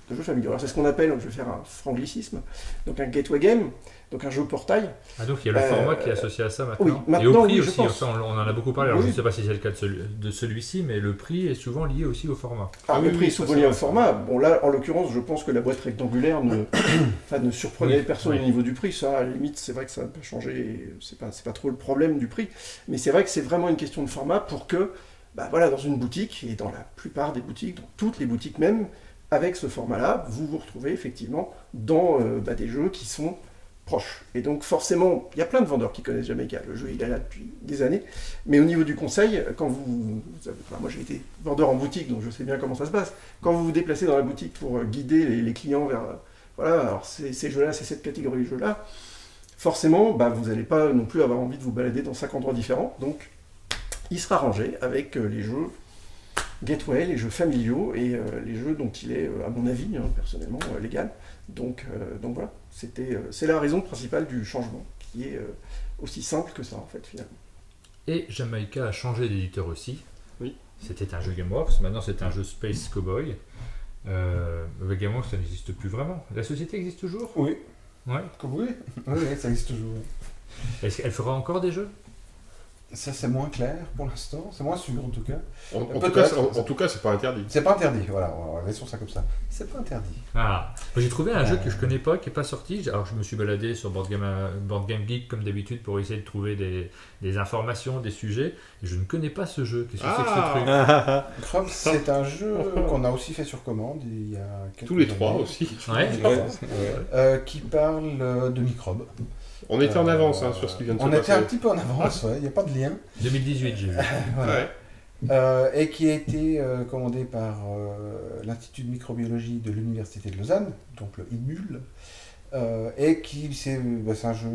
de jeux familiaux. Alors c'est ce qu'on appelle, je vais faire un franglicisme, donc un gateway game, donc un jeu portail. Ah, donc il y a le format qui est associé à ça maintenant. Oui, maintenant, et au prix oui, aussi, on en a beaucoup parlé. Alors Oui. je ne sais pas si c'est le cas de celui-ci, mais le prix est souvent lié aussi au format. Le prix est souvent lié au format. Bon là, en l'occurrence, je pense que la boîte rectangulaire ne surprenait personne au niveau du prix. Ça, à la limite, c'est vrai que ça n'a pas changé. C'est pas trop le problème du prix. Mais c'est vrai que c'est vraiment une question de format pour que, dans une boutique, et dans la plupart des boutiques, dans toutes les boutiques même, avec ce format-là, vous vous retrouvez effectivement dans des jeux qui sont proches. Et donc forcément, il y a plein de vendeurs qui connaissent Jamaïca. Le jeu, il est là depuis des années. Mais au niveau du conseil, quand moi j'ai été vendeur en boutique, donc je sais bien comment ça se passe. Quand vous vous déplacez dans la boutique pour guider les clients vers, alors ces jeux-là, c'est cette catégorie de jeux-là, forcément, vous n'allez pas non plus avoir envie de vous balader dans 5 endroits différents. Donc, il sera rangé avec les jeux gateway, les jeux familiaux et les jeux dont il est, à mon avis, personnellement, légal. Donc voilà, c'est la raison principale du changement, qui est aussi simple que ça, en fait, finalement. Et Jamaïca a changé d'éditeur aussi. Oui. C'était un jeu Gameworks, maintenant c'est un jeu Space Cowboy. Gameworks, ça n'existe plus vraiment. La société existe toujours ? Oui. Ouais. Oui, ça existe toujours. Est-ce qu'elle fera encore des jeux ? Ça, c'est moins clair pour l'instant, c'est moins sûr en tout cas. En tout cas, c'est pas interdit. C'est pas interdit, voilà, on va laisser ça comme ça. C'est pas interdit. Ah, j'ai trouvé un jeu que je connais pas, qui n'est pas sorti. Alors je me suis baladé sur Board Game Geek comme d'habitude pour essayer de trouver des informations, des sujets. Et je ne connais pas ce jeu. Qu'est-ce que c'est que ce truc ? Chrome, c'est un jeu qu'on a aussi fait sur commande il y a quelques Tous les années. trois aussi. Ouais. Qui parle de microbes. On était en avance sur ce qui vient de se passer. On était un petit peu en avance, il n'y a pas de lien. 2018, j'ai vu. Voilà. Ouais. Et qui a été commandé par l'Institut de microbiologie de l'Université de Lausanne, donc le IMUL, et qui c'est un jeu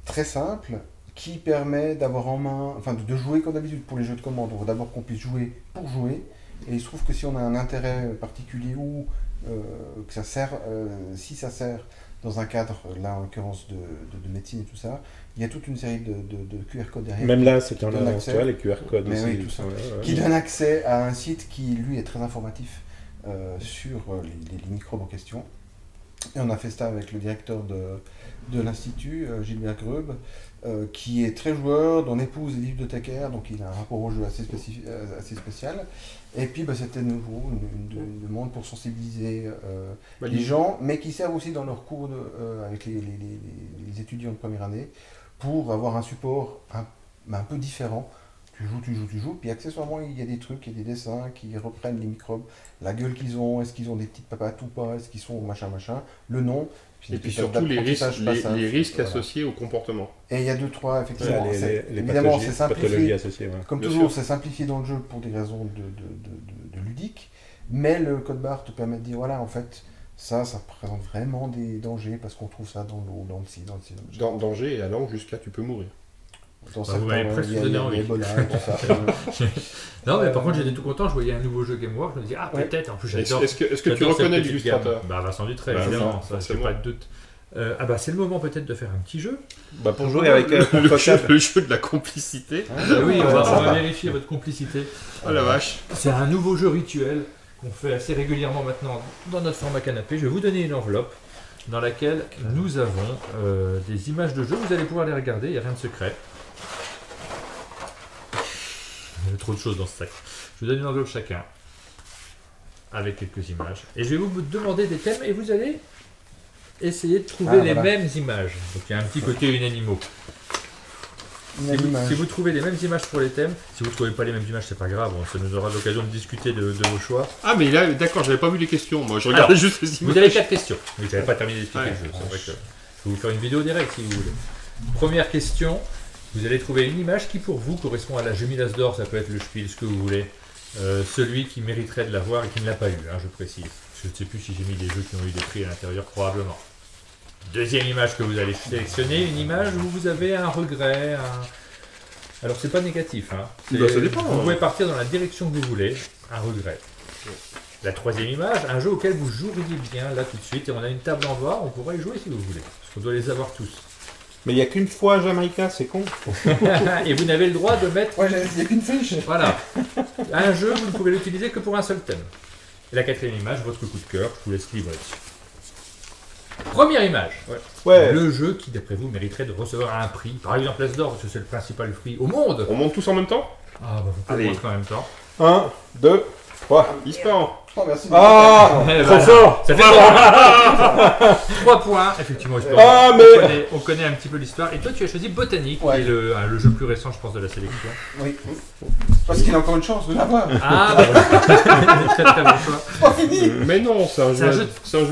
très simple qui permet d'avoir en main, de jouer comme d'habitude pour les jeux de commande. On veut d'abord qu'on puisse jouer pour jouer, et il se trouve que si on a un intérêt particulier ou que ça sert, si ça sert dans un cadre, là en l'occurrence de médecine et tout ça, il y a toute une série de QR codes derrière. Même là, c'était en avance, tu vois, les QR codes aussi. Oui, tout ça. Qui donne accès à un site qui, lui, est très informatif sur les microbes en question. Et on a fait ça avec le directeur de l'Institut, Gilbert Greub, qui est très joueur, dont épouse est bibliothécaire, donc il a un rapport au jeu assez spécial. Et puis c'était nouveau, une demande pour sensibiliser les gens, mais qui servent aussi dans leurs cours avec les étudiants de première année, pour avoir un support un peu différent. Tu joues, puis accessoirement il y a des trucs, il y a des dessins qui reprennent les microbes, la gueule qu'ils ont, est-ce qu'ils ont des petites papates ou pas, est-ce qu'ils sont machin, le nom. Et puis surtout les risques associés au comportement. Et il y a 2-3, effectivement. Les évidemment, c'est simplifié. Associées, ouais. Comme Bien toujours, sûr. c'est simplifié dans le jeu pour des raisons de ludique, mais le code barre te permet de dire, voilà, en fait, ça représente vraiment des dangers parce qu'on trouve ça dans l'eau, dans le ci, dans le ci. Danger et allant jusqu'à tu peux mourir. Vous m'avez presque donné envie. Non, mais par contre, j'étais tout content. Je voyais un nouveau jeu Game Work. Je me dis, peut-être. En plus, j'adore. Est-ce que tu reconnais l'illustrateur? Vincent Dutray, évidemment. Ça, c'est pas de doute. C'est le moment peut-être de faire un petit jeu. Pour jouer avec le jeu de la complicité. Oui, on va vérifier votre complicité. Oh la vache. C'est un nouveau jeu rituel qu'on fait assez régulièrement maintenant dans notre format canapé. Je vais vous donner une enveloppe dans laquelle nous avons des images de jeu. Vous allez pouvoir les regarder, il n'y a rien de secret. Il y a trop de choses dans ce sac. Je vous donne une enveloppe chacun avec quelques images. Et je vais vous demander des thèmes et vous allez essayer de trouver les mêmes images. Donc il y a un petit côté unanimo. Si vous trouvez les mêmes images pour les thèmes, si vous ne trouvez pas les mêmes images, c'est pas grave, ça nous aura l'occasion de discuter de vos choix. Ah mais là, d'accord, j'avais pas vu les questions, moi je regardais juste les images. Vous avez 4 questions. Oui, j'avais pas terminé d'expliquer le jeu, c'est vrai que je vais vous faire une vidéo direct si vous voulez. Première question, vous allez trouver une image qui pour vous correspond à la Gemilas d'or, ça peut être le Spiel, ce que vous voulez. Celui qui mériterait de l'avoir et qui ne l'a pas eu, je précise. Je ne sais plus si j'ai mis des jeux qui ont eu des prix à l'intérieur, probablement. Deuxième image que vous allez sélectionner, une image où vous avez un regret, Alors c'est pas négatif, ça dépend. Vous pouvez partir dans la direction que vous voulez, un regret. La troisième image, un jeu auquel vous joueriez bien là tout de suite, et on a une table en bas, on pourra y jouer si vous voulez, parce qu'on doit les avoir tous. Mais il n'y a qu'une fois Jamaïca, c'est con. Et vous n'avez le droit de mettre... Ouais, il n'y a qu'une fiche. Voilà. Un jeu, vous ne pouvez l'utiliser que pour un seul thème. Et la quatrième image, votre coup de cœur, je vous laisse libre dessus. Première image. Ouais. Le jeu qui, d'après vous, mériterait de recevoir un prix. Par exemple, Place d'Or, parce que c'est le principal prix au monde. On monte tous en même temps? Vous pouvez monter en même temps. 1, 2, 3. Ispan. Oh, merci. Trop fort. Ça fait 3 points. Effectivement, on connaît un petit peu l'histoire. Et toi, tu as choisi Botanique, qui est le jeu le plus récent, je pense, de la sélection. Oui. Parce qu'il a encore une chance de l'avoir. Très très bon choix. C'est pas fini. Mais non, c'est un jeu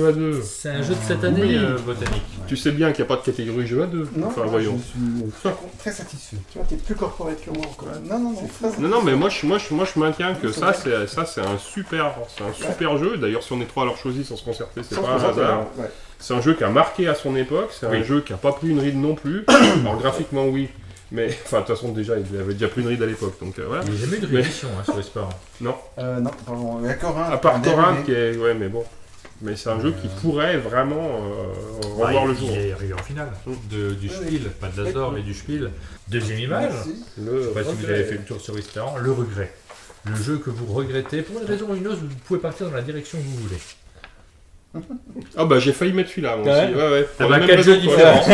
à deux. C'est un jeu de cette année, Botanique. Tu sais bien qu'il n'y a pas de catégorie jeu à deux. Non, voyons. je suis très satisfait. Tu vois, t'es plus corporate que moi encore. Non, mais moi je maintiens que ça c'est un super jeu. D'ailleurs, si on est trois à l'avoir choisi sans se concerter, c'est pas un hasard. C'est un jeu qui a marqué à son époque. C'est un jeu qui n'a pas pris une ride non plus. Alors graphiquement, oui. Mais, de toute façon, déjà, il avait déjà pris une ride à l'époque, donc voilà. Il n'y a jamais eu de réédition sur Esport. Non. Non, pardon. Il y a Corinth. À part Corinth, qui est... Ouais, mais bon. Mais c'est un jeu qui pourrait vraiment revoir le jour. Il est arrivé en finale du Spiel, pas de l'Azor, mais du Spiel. Deuxième image. Je ne sais pas si vous avez fait le tour sur Restaurant. Le regret. Le jeu que vous regrettez. Pour une raison ou une autre, vous pouvez partir dans la direction que vous voulez. J'ai failli mettre celui-là, moi aussi. Ouais. 4 jeux différents.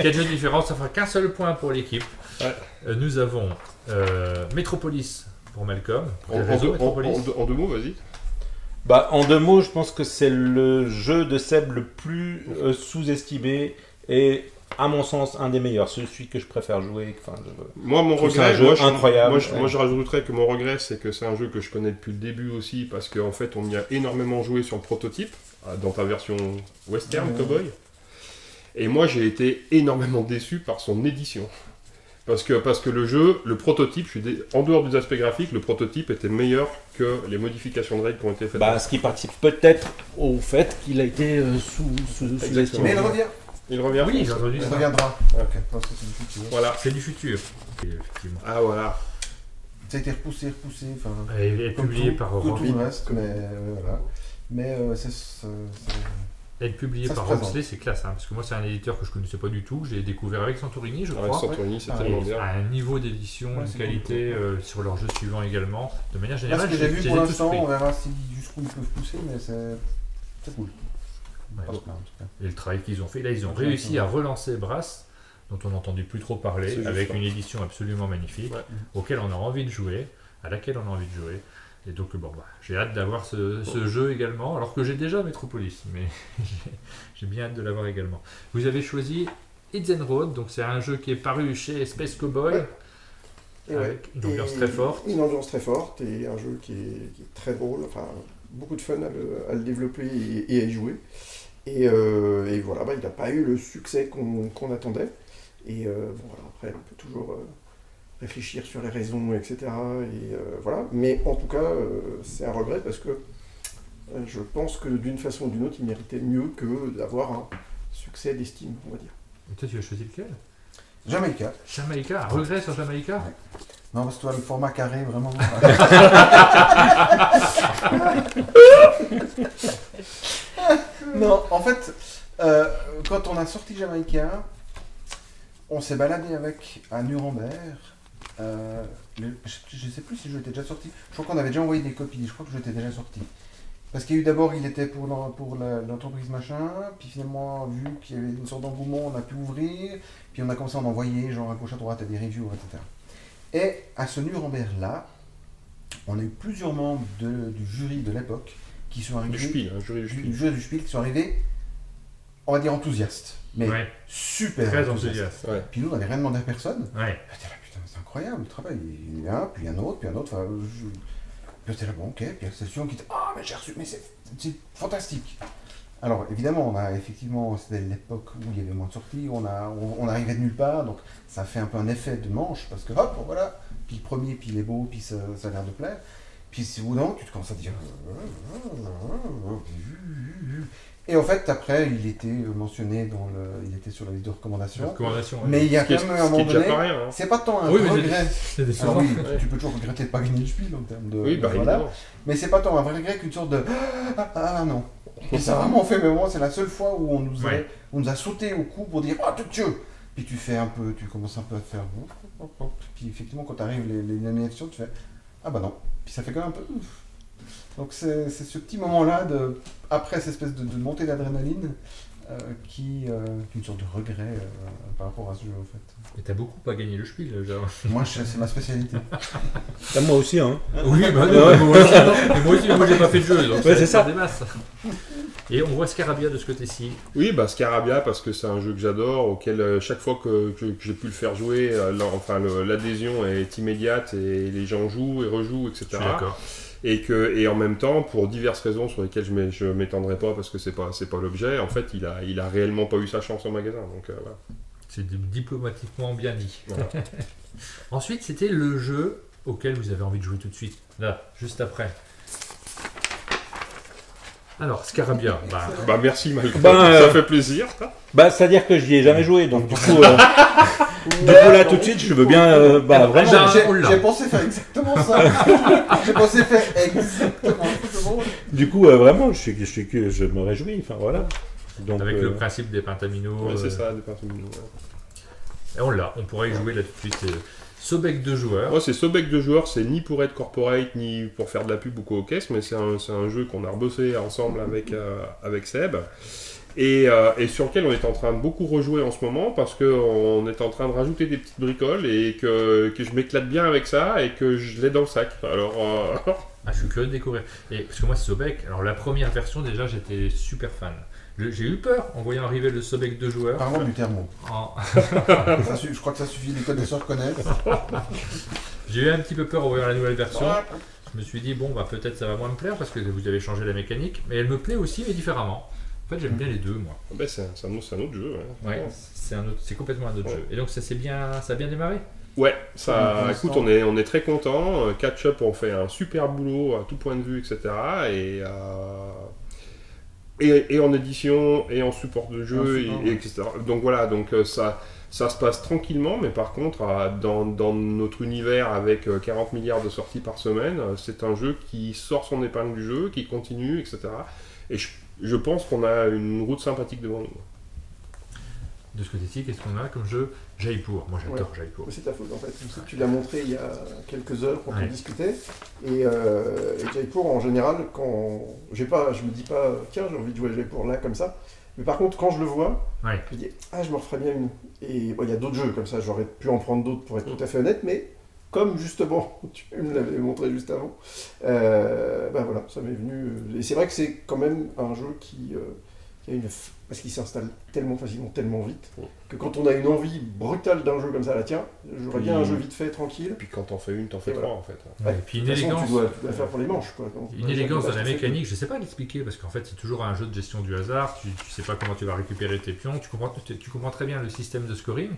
4 jeux différents, ça fera qu'un seul point pour l'équipe. Nous avons Metropolis pour Malcolm. En 2 mots, vas-y. En 2 mots, je pense que c'est le jeu de Seb le plus sous-estimé et, à mon sens, un des meilleurs. Celui que je préfère jouer. Moi, mon regret, incroyable. Moi, je rajouterais que mon regret, c'est que c'est un jeu que je connais depuis le début aussi, parce qu'en fait, on y a énormément joué sur le prototype, dans ta version western, Cowboy. Et moi, j'ai été énormément déçu par son édition. Parce que le jeu, le prototype, en dehors des aspects graphiques, le prototype était meilleur que les modifications de règles qui ont été faites. Ce qui participe peut-être au fait qu'il a été sous-estimé. Mais il revient. Il revient. Oui, j'ai entendu ça. Il reviendra. Ok. Non, c'est du futur. Voilà. C'est du futur. Effectivement. Ah voilà. Ça a été repoussé. Et publié par tout le reste, mais voilà. Mais être publié par Roxley, c'est classe, parce que moi c'est un éditeur que je connaissais pas du tout, j'ai découvert avec Santorini, je crois. Avec Santorini, c'est tellement bien. À un niveau d'édition, une qualité sur leurs jeux suivants également. De manière générale, ce que j'ai vu pour l'instant, on verra jusqu'où ils peuvent pousser, mais c'est cool. Et le travail qu'ils ont fait, là ils ont réussi à relancer Brass, dont on n'entendait plus trop parler, avec une édition absolument magnifique, auquel on a envie de jouer, à laquelle on a envie de jouer. Et donc j'ai hâte d'avoir ce jeu également, alors que j'ai déjà Metropolis, mais j'ai bien hâte de l'avoir également. Vous avez choisi Hidden Road, donc c'est un jeu qui est paru chez Space Cowboy, avec une ambiance très forte. Une ambiance très forte et un jeu qui est très drôle, beaucoup de fun à le développer et à y jouer. Et voilà, il n'a pas eu le succès qu'on attendait. Et après on peut toujours... réfléchir sur les raisons, etc. Voilà. Mais en tout cas, c'est un regret parce que je pense que d'une façon ou d'une autre, il méritait mieux que d'avoir un succès d'estime, on va dire. Et toi, tu as choisi lequel ? Jamaïca. Jamaïca, regret sur Jamaïca. Ouais. Non, parce que toi, le format carré, vraiment. Non, en fait, quand on a sorti Jamaïca, on s'est baladé avec à Nuremberg. Je ne sais plus si je l'étais déjà sorti. Je crois qu'on avait déjà envoyé des copies. Je crois que je l'étais déjà sorti. Parce qu'il y a eu d'abord, il était pour l'entreprise machin. Puis finalement, vu qu'il y avait une sorte d'engouement, on a pu ouvrir. Puis on a commencé à en envoyer, genre à gauche à droite, à des reviews, etc. Et à ce Nuremberg-là, on a eu plusieurs membres du jury de l'époque qui sont arrivés. Du Spiel, du jury du Spiel, qui sont arrivés, on va dire enthousiastes. Mais super très enthousiastes. Ouais. Puis nous, on n'avait rien demandé à personne. Ouais. J'étais là, putain, c'est incroyable le travail. Il y a un, puis un autre, puis un autre. Puis j'étais là, bon, ok. Puis la session qui était, ah, mais j'ai reçu, mais c'est fantastique. Alors, évidemment, on a effectivement, c'était l'époque où il y avait moins de sorties, on arrivait de nulle part, donc ça fait un peu un effet de manche, parce que hop, voilà, puis le premier, puis il est beau, puis ça a l'air de plaire. Puis au bout d'un moment, tu te commences à dire. Et en fait, après, il était mentionné il était sur la liste de recommandations. Mais il y a quand même un moment donné. C'est pas tant un regret. Alors oui, tu peux toujours regretter de ne pas gagner le Spiel en termes de. Oui, bah voilà. Mais c'est pas tant un vrai regret qu'une sorte de. Ah non. Et ça a vraiment fait, mais moi, c'est la seule fois où on nous a sauté au cou pour dire oh Dieu. Puis tu commences un peu à te faire. Puis effectivement, quand tu arrives les nominations, tu fais ah bah non. Puis ça fait quand même un peu. Donc c'est ce petit moment-là, après cette espèce de montée d'adrénaline, qui est une sorte de regret par rapport à ce jeu en fait. Et t'as beaucoup pas gagné le Spiel, genre. Moi, c'est ma spécialité. Moi aussi, hein. Oui, bah non, moi aussi, moi j'ai pas fait de jeu, donc c'est ça. Des masses. Et on voit Scarabia de ce côté-ci. Oui, bah Scarabia, parce que c'est un jeu que j'adore, auquel chaque fois que j'ai pu le faire jouer, l'adhésion est immédiate et les gens jouent et rejouent, etc. Je suis d'accord. Et en même temps, pour diverses raisons sur lesquelles je ne m'étendrai pas parce que c'est pas l'objet, en fait, il a réellement pas eu sa chance au magasin. Donc, voilà. C'est diplomatiquement bien dit. Voilà. Ensuite, c'était le jeu auquel vous avez envie de jouer tout de suite. Là, juste après. Alors, Scarabia. Bah merci Malcolm, ça fait plaisir. C'est-à-dire que j'y ai jamais joué, donc du coup, là tout de suite, je veux bien, vraiment. J'ai pensé faire exactement ça. Du coup, vraiment, je me réjouis, enfin voilà. Donc, avec le principe des pentaminos. Ouais, c'est ça, des pentaminos. Ouais. Et on pourrait y jouer là tout de suite. Sobek de joueurs. Ouais, c'est Sobek de joueurs, c'est ni pour être corporate, ni pour faire de la pub ou quoi aux caisses, mais c'est un jeu qu'on a rebossé ensemble avec Seb. Et sur lequel on est en train de beaucoup rejouer en ce moment parce qu'on est en train de rajouter des petites bricoles et que je m'éclate bien avec ça et que je l'ai dans le sac. Alors, je suis curieux de découvrir. Et, parce que moi, c'est Sobek. Alors, la première version, déjà, j'étais super fan. J'ai eu peur en voyant arriver le Sobek de joueurs. Parlons du thermo. Je crois que ça suffit, les connaisseurs connaissent. J'ai eu un petit peu peur en voyant la nouvelle version. Je me suis dit, bon, peut-être ça va moins me plaire parce que vous avez changé la mécanique. Mais elle me plaît aussi, mais différemment. En fait, j'aime bien les deux, moi. C'est un autre jeu. Ouais, c'est complètement un autre jeu. Et donc, ça a bien démarré. Ouais, écoute, on est très content. Catch-up, on fait un super boulot à tout point de vue, etc. Et en édition, et en support de jeu, etc. Donc voilà, ça se passe tranquillement, mais par contre, dans notre univers avec 40 milliards de sorties par semaine, c'est un jeu qui sort son épingle du jeu, qui continue, etc. Et je pense qu'on a une route sympathique devant nous. De ce côté-ci, qu'est-ce qu'on a comme jeu? Jaipur. Moi, j'adore Jaipur. C'est ta faute, en fait. Tu l'as montré il y a quelques heures quand on discutait. Et Jaipur, en général, je me dis pas, tiens, j'ai envie de jouer à Jaipur là, comme ça. Mais par contre, quand je le vois, je me dis, je me referais bien une. Et il y a d'autres jeux comme ça, j'aurais pu en prendre d'autres pour être tout à fait honnête, mais comme justement, tu me l'avais montré juste avant, voilà, ça m'est venu. Et c'est vrai que c'est quand même un jeu qui a une. Parce qu'il s'installe tellement facilement, tellement vite, que quand on a une envie brutale d'un jeu comme ça, tiens, j'aurais bien un jeu vite fait, tranquille. Et puis quand t'en fais une, t'en fais trois en fait. Ouais, et puis une élégance. Tu dois la faire pour les manches. Quoi. Une élégance dans la mécanique, je sais pas l'expliquer, parce qu'en fait c'est toujours un jeu de gestion du hasard, tu sais pas comment tu vas récupérer tes pions, tu comprends très bien le système de scoring,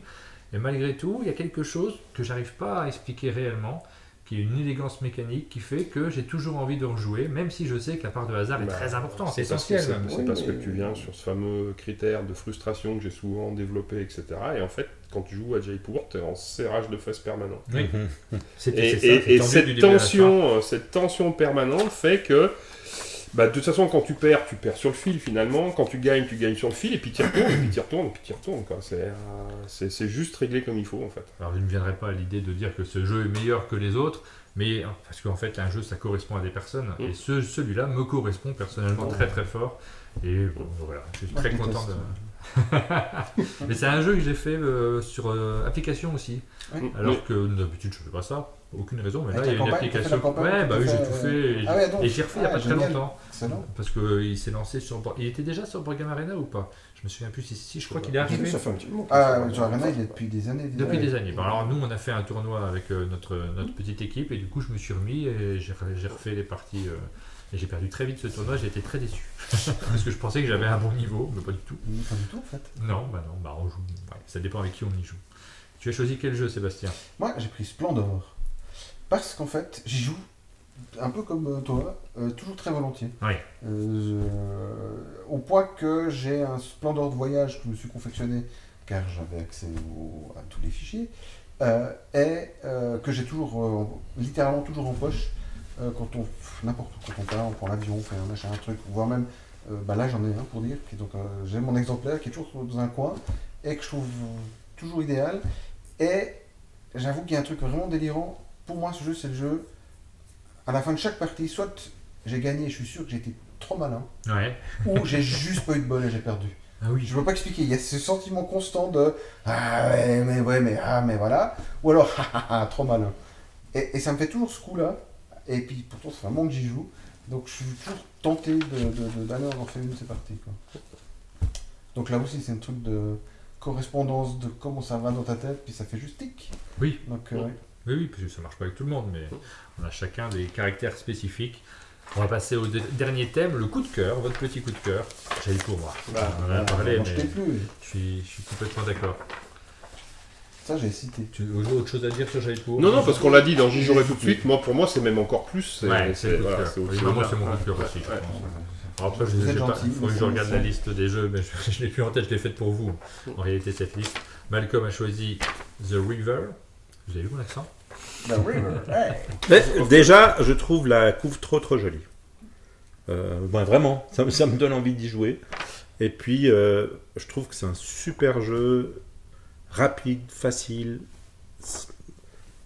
et malgré tout, il y a quelque chose que j'arrive pas à expliquer réellement, qui est une élégance mécanique qui fait que j'ai toujours envie de rejouer, même si je sais que la part de hasard est très importante, c'est essentiel. C'est parce que tu viens sur ce fameux critère de frustration que j'ai souvent développé, etc. Et en fait, quand tu joues à Jaipur, tu es en serrage de fesses permanent. Oui. Et cette tension permanente fait que de toute façon, quand tu perds sur le fil finalement. Quand tu gagnes sur le fil, et puis tu retournes, et puis tu retournes, et puis tu retournes. C'est juste réglé comme il faut en fait. Alors je ne viendrai pas à l'idée de dire que ce jeu est meilleur que les autres, mais parce qu'en fait un jeu ça correspond à des personnes, et celui-là me correspond personnellement très très fort. Et voilà, je suis très content de... Mais c'est un jeu que j'ai fait sur application aussi. Oui. Alors que d'habitude je ne fais pas ça. Aucune raison, mais là il y a une application. Ouais, oui, j'ai tout fait. Et j'ai refait il n'y a pas très longtemps. Parce qu'il s'est lancé sur. Il était déjà sur Board Game Arena ou pas? Je me souviens plus si je crois qu'il est arrivé. Ça fait un petit moment. Sur Arena, il est depuis des années. Depuis des années. Alors nous, on a fait un tournoi avec notre petite équipe, et du coup, je me suis remis et j'ai refait les parties. Et j'ai perdu très vite ce tournoi, j'ai été très déçu. Parce que je pensais que j'avais un bon niveau, mais pas du tout. Pas du tout en fait. Non, on joue. Ouais, ça dépend avec qui on y joue. Tu as choisi quel jeu, Sébastien? Moi, j'ai pris Splendor. Parce qu'en fait, j'y joue un peu comme toi, toujours très volontiers. Oui. Au point que j'ai un Splendor de voyage que je me suis confectionné, car j'avais accès à tous les fichiers, et que j'ai toujours, littéralement toujours en poche, n'importe où, quand on part, on prend l'avion, on fait un machin, un truc, voire même, là j'en ai un pour dire, donc j'ai mon exemplaire qui est toujours dans un coin, et que je trouve toujours idéal, et j'avoue qu'il y a un truc vraiment délirant. Pour moi, ce jeu, c'est le jeu, à la fin de chaque partie, soit j'ai gagné, je suis sûr que j'ai été trop malin, ou j'ai juste pas eu de bol et j'ai perdu. Ah oui. Je ne peux pas expliquer, il y a ce sentiment constant de « Ah ouais, mais voilà », ou alors « trop malin ». Et ça me fait toujours ce coup-là, et puis pourtant, ça fait un moment que j'y joue, donc je suis toujours tenté d'aller en faire une de ces parties, quoi. Donc là aussi, c'est un truc de correspondance de comment ça va dans ta tête, puis ça fait juste tic. Oui. Donc, Oui, parce que ça marche pas avec tout le monde, mais on a chacun des caractères spécifiques. On va passer au dernier thème, le coup de cœur, votre petit coup de cœur. J'allais pour moi. On en a parlé, mais je suis complètement d'accord. Ça, j'ai cité. Tu as autre chose à dire sur Jaipur? Non, parce qu'on l'a dit, j'y jouerai tout de suite. Moi, pour moi, c'est même encore plus. C'est le coup de cœur. Moi, c'est mon coup de cœur aussi, je pense. Alors après, il faut que je regarde la liste des jeux, mais je l'ai plus en tête, je l'ai faite pour vous. En réalité, cette liste. Malcolm a choisi The River. Vous avez vu mon accent? The River, hey. Déjà, je trouve la couve trop jolie. Vraiment, ça me donne envie d'y jouer. Et puis, je trouve que c'est un super jeu, rapide, facile,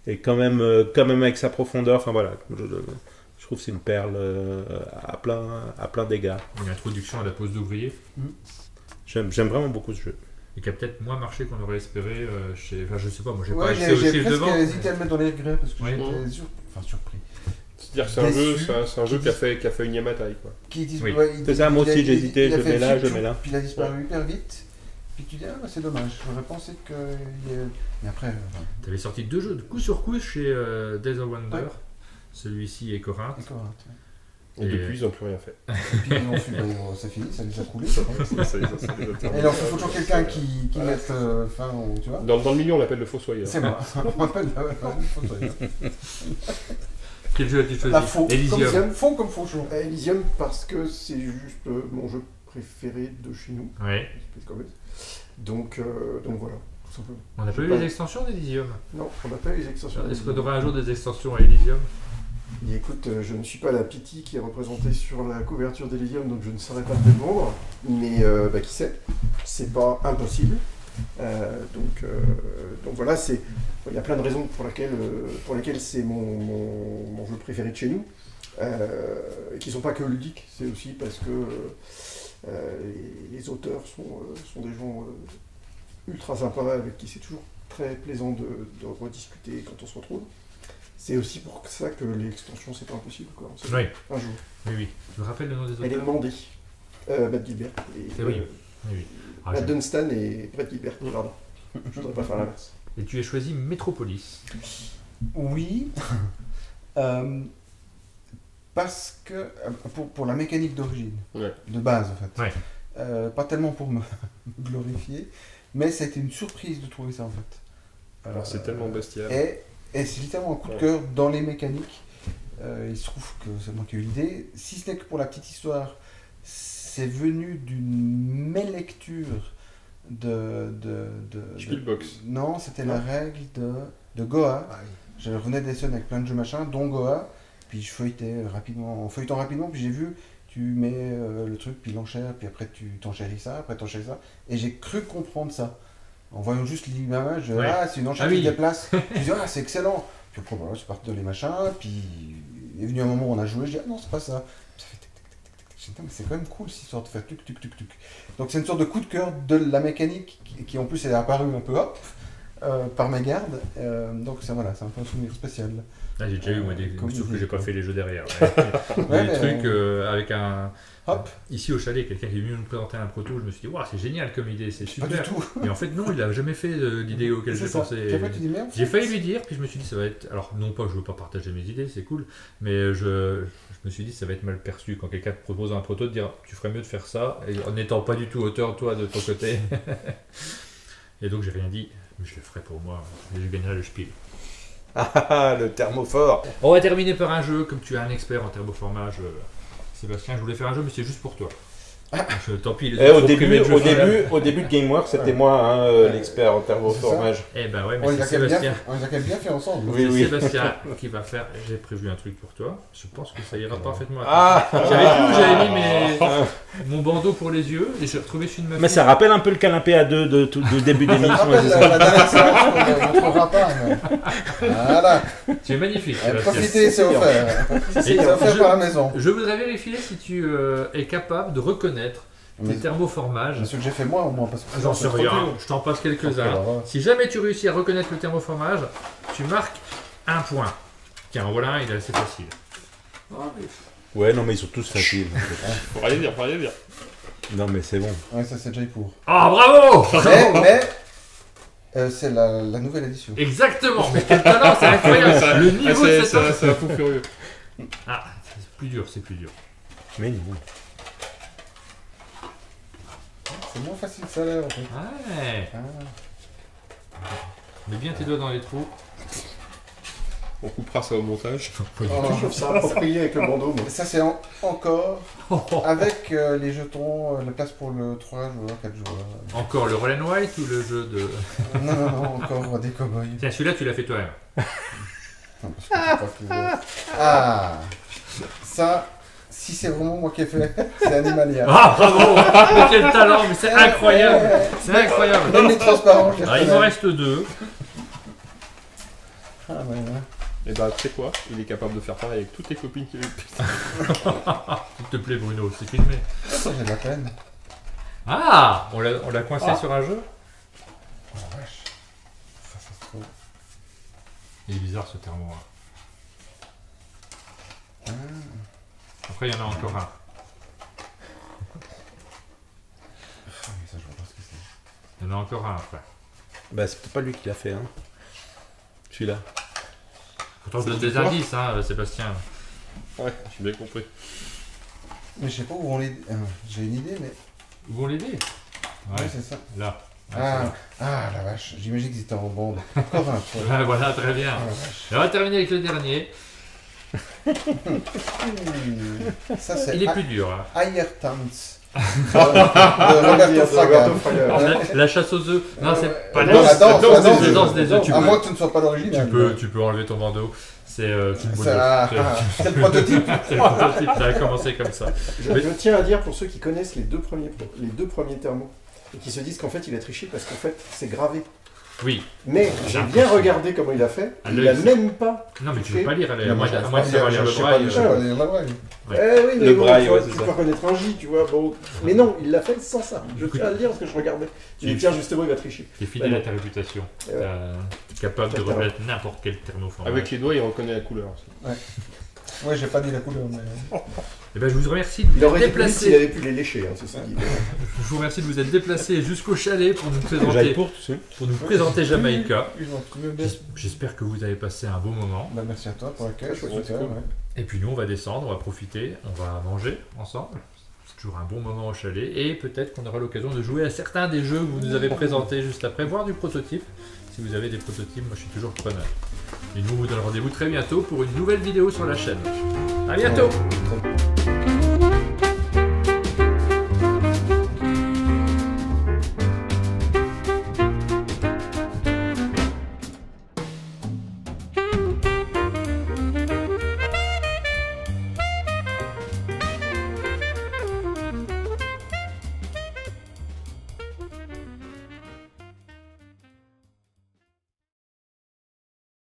et quand même avec sa profondeur. Enfin voilà, je trouve que c'est une perle à plein d'égards. Une introduction à la pose d'ouvrier. J'aime vraiment beaucoup ce jeu. Et qui a peut-être moins marché qu'on aurait espéré chez... Enfin, je sais pas, moi j'ai pas accès au chiffre de vente. J'ai hésité à le mettre dans les regrets parce que j'étais surpris. C'est-à-dire que c'est un jeu qui a fait une Yamatai, quoi. C'est ça, moi aussi j'ai hésité, je mets là. Puis il a disparu hyper vite. Puis tu dis, c'est dommage, j'aurais pensé que... Mais après... Tu avais sorti 2 jeux de coup sur coup chez Days of Wonder. Celui-ci est Corinthe. Et depuis, ils n'ont plus rien fait. Et puis ils ont fait, c'est fini, ça les a coulés. Et alors, il faut toujours quelqu'un qui mette fin, tu vois. Dans le milieu, on l'appelle le fossoyeur. C'est moi, on m'appelle le fossoyeur. Quel jeu as-tu choisi? Elysium. Faux comme faux chaud. Elysium parce que c'est juste mon jeu préféré de chez nous. Ouais. Donc voilà, tout simplement. On n'a pas eu les extensions d'Elysium? Non, on n'a pas eu les extensions. Est-ce qu'on aura un jour des extensions à Elysium? Et écoute, je ne suis pas la Pity qui est représentée sur la couverture d'Elysium, donc je ne saurais pas te répondre, mais qui sait, c'est pas impossible. Donc voilà, il y a plein de raisons pour lesquelles c'est mon jeu préféré de chez nous, qui ne sont pas que ludiques, c'est aussi parce que les auteurs sont des gens ultra sympas avec qui c'est toujours très plaisant de rediscuter quand on se retrouve. C'est aussi pour ça que l'extension, c'est pas impossible, quoi. Oui. Un jour. Oui. Je me rappelle le nom des auteurs. Elle est demandée. Matt Gilbert. Oui. Matt Dunstan et Brett Gilbert, pardon. Je voudrais pas faire l'inverse. Et tu as choisi Metropolis. Oui. Parce que, pour la mécanique d'origine, de base en fait. Pas tellement pour me glorifier, mais ça a été une surprise de trouver ça en fait. Alors c'est tellement bestial. Et c'est littéralement un coup de cœur dans les mécaniques. Il se trouve que c'est moi qui ai eu l'idée. Si ce n'est que pour la petite histoire, c'est venu d'une mélecture de Spielbox. Non, c'était la règle de Goa. Je revenais des scènes avec plein de jeux machin, dont Goa. Puis je feuilletais rapidement. En feuilletant rapidement, puis j'ai vu, tu mets le truc, puis l'enchère, puis après tu t'enchéris ça, après t'enchéris ça. Et j'ai cru comprendre ça. En voyant juste l'image, c'est une enchère qui se déplace. Je dis, c'est excellent. Puis après, voilà, je partais dans les machins, puis il est venu un moment où on a joué, je dis, non, c'est pas ça. Ça fait tic, tic, tic, tic. Je dis, mais c'est quand même cool cette histoire de faire tuc, tuc, tuc, tuc. Donc c'est une sorte de coup de cœur de la mécanique qui en plus est apparu un peu par mes gardes. Donc c'est un peu un souvenir spécial. J'ai déjà eu, moi, sauf que j'ai pas fait les jeux derrière. Des trucs avec un. Ici au chalet, quelqu'un qui est venu nous présenter un proto, je me suis dit, waouh, c'est génial comme idée, c'est super. Pas du tout. Mais en fait, non, il a jamais fait l'idée auquel j'ai pensé. J'ai failli lui dire, puis je me suis dit, ça va être. Alors, non pas que je veux pas partager mes idées, c'est cool, mais je me suis dit, ça va être mal perçu quand quelqu'un te propose un proto de dire, tu ferais mieux de faire ça, et en n'étant pas du tout auteur, toi, de ton côté. Et donc, j'ai rien dit, mais je le ferai pour moi, et je gagnerai le spiel. Le thermophore. On va terminer par un jeu, comme tu es un expert en thermoformage, Sébastien, je voulais faire un jeu, mais c'est juste pour toi. Tant pis, au début de Gamework, c'était moi l'expert en thermoformage. Eh ben ouais, mais c'est Sébastien. On les a bien fait ensemble. Oui. Sébastien qui va faire. J'ai prévu un truc pour toi. Je pense que ça ira parfaitement. J'avais mis mon bandeau pour les yeux et j'ai retrouvé celui de ma fille. Mais ça rappelle un peu le canapé à deux de début d'émission. La dernière séance, on ne trouvera pas. Voilà. Tu es magnifique. Profitez, c'est offert. C'est offert par la maison. Je voudrais vérifier si tu es capable de reconnaître les thermoformages. Ce que j'ai fait moi au moins, parce que j'en sais rien, je t'en passe quelques-uns. Si jamais tu réussis à reconnaître le thermoformage, tu marques un point. Tiens, voilà un, il est assez facile. Ouais, non, mais ils sont tous faciles. Faut rien dire. Non, mais c'est bon. Ouais, ça c'est Jaipur. Ah, bravo. Mais c'est la nouvelle édition. Exactement, mais quel talent, c'est incroyable. Le niveau de cette c'est un fou furieux. Ah, c'est plus dur. Mais non. C'est moins facile ça l'air en fait. Ouais. Mets bien tes doigts dans les trous. On coupera ça au montage. Je trouve ça approprié avec le bandeau. Mais ça c'est encore avec les jetons, la place pour le 3 joueurs, 4 joueurs. Encore le Roll and White ou le jeu de... Non, encore des cow-boys. Tiens, celui-là tu l'as fait toi-même. Non, parce que pas ça... Si c'est vraiment moi qui ai fait, c'est Animalia. Ah, bravo. Mais quel talent, mais c'est incroyable. C'est incroyable. Même les transparents, je les il me reste 2. Ah ouais. Et bah, tu sais quoi, il est capable de faire pareil avec toutes tes copines qui lui piquent. S'il te plaît, Bruno, c'est filmé. J'ai de la peine. Ah, on l'a coincé sur un jeu. Oh la vache. Ça se trouve. Il est bizarre ce thermo. Après, il y en a encore un. Ça, je vois pas ce que c'est. Il y en a encore un après. Bah, c'est peut-être pas lui qui l'a fait, hein. Celui-là. Pourtant, je donne des indices, hein, Sébastien. Ouais, j'ai bien compris. Mais je sais pas où vont les. J'ai une idée, mais. Où vont les dés? Ouais, c'est ça. Là. La vache, j'imagine qu'ils étaient en bande. Encore un fois. Ouais, voilà, très bien. Et on va terminer avec le dernier. Ça, c'est il est plus dur. Hein. Ayrtons. Roberto Fraga. La chasse aux œufs. Non, c'est pas la danse des œufs. À moins que tu ne sois pas d'origine. Tu peux enlever ton bandeau. C'est le prototype. C'est le prototype, ça a commencé comme ça. Je tiens à dire pour ceux qui connaissent les deux premiers thermos et qui se disent qu'en fait il a triché parce qu'en fait c'est gravé. Oui. Mais j'ai bien regardé comment il a fait. Il n'a même pas. Non, mais tu ne peux pas lire. Moi, je sais pas lire le braille. Oui, mais le braille, tu peux reconnaître un J, tu vois. Bon. Mais non, il l'a fait sans ça. Je tiens à le dire parce que je regardais. J'ai dit, tiens, justement, il va tricher. Tu es fidèle à ta réputation. Capable de reconnaître n'importe quel thermoformage. Avec les doigts, il reconnaît la couleur aussi. Ouais, j'ai pas dit la couleur, mais. Eh ben, je vous remercie de vous être déplacé. Il aurait pu les lécher, hein, c'est ça. Je vous remercie de vous être déplacé jusqu'au chalet pour nous présenter Jamaïca. J'espère que vous avez passé un beau moment. Bah, merci à toi pour l'accueil. Et puis nous, on va descendre, on va profiter, on va manger ensemble. C'est toujours un bon moment au chalet. Et peut-être qu'on aura l'occasion de jouer à certains des jeux que vous nous avez présentés juste après, voire du prototype. Si vous avez des prototypes, moi je suis toujours preneur. Et nous, on vous donne rendez-vous très bientôt pour une nouvelle vidéo sur la chaîne. À bientôt.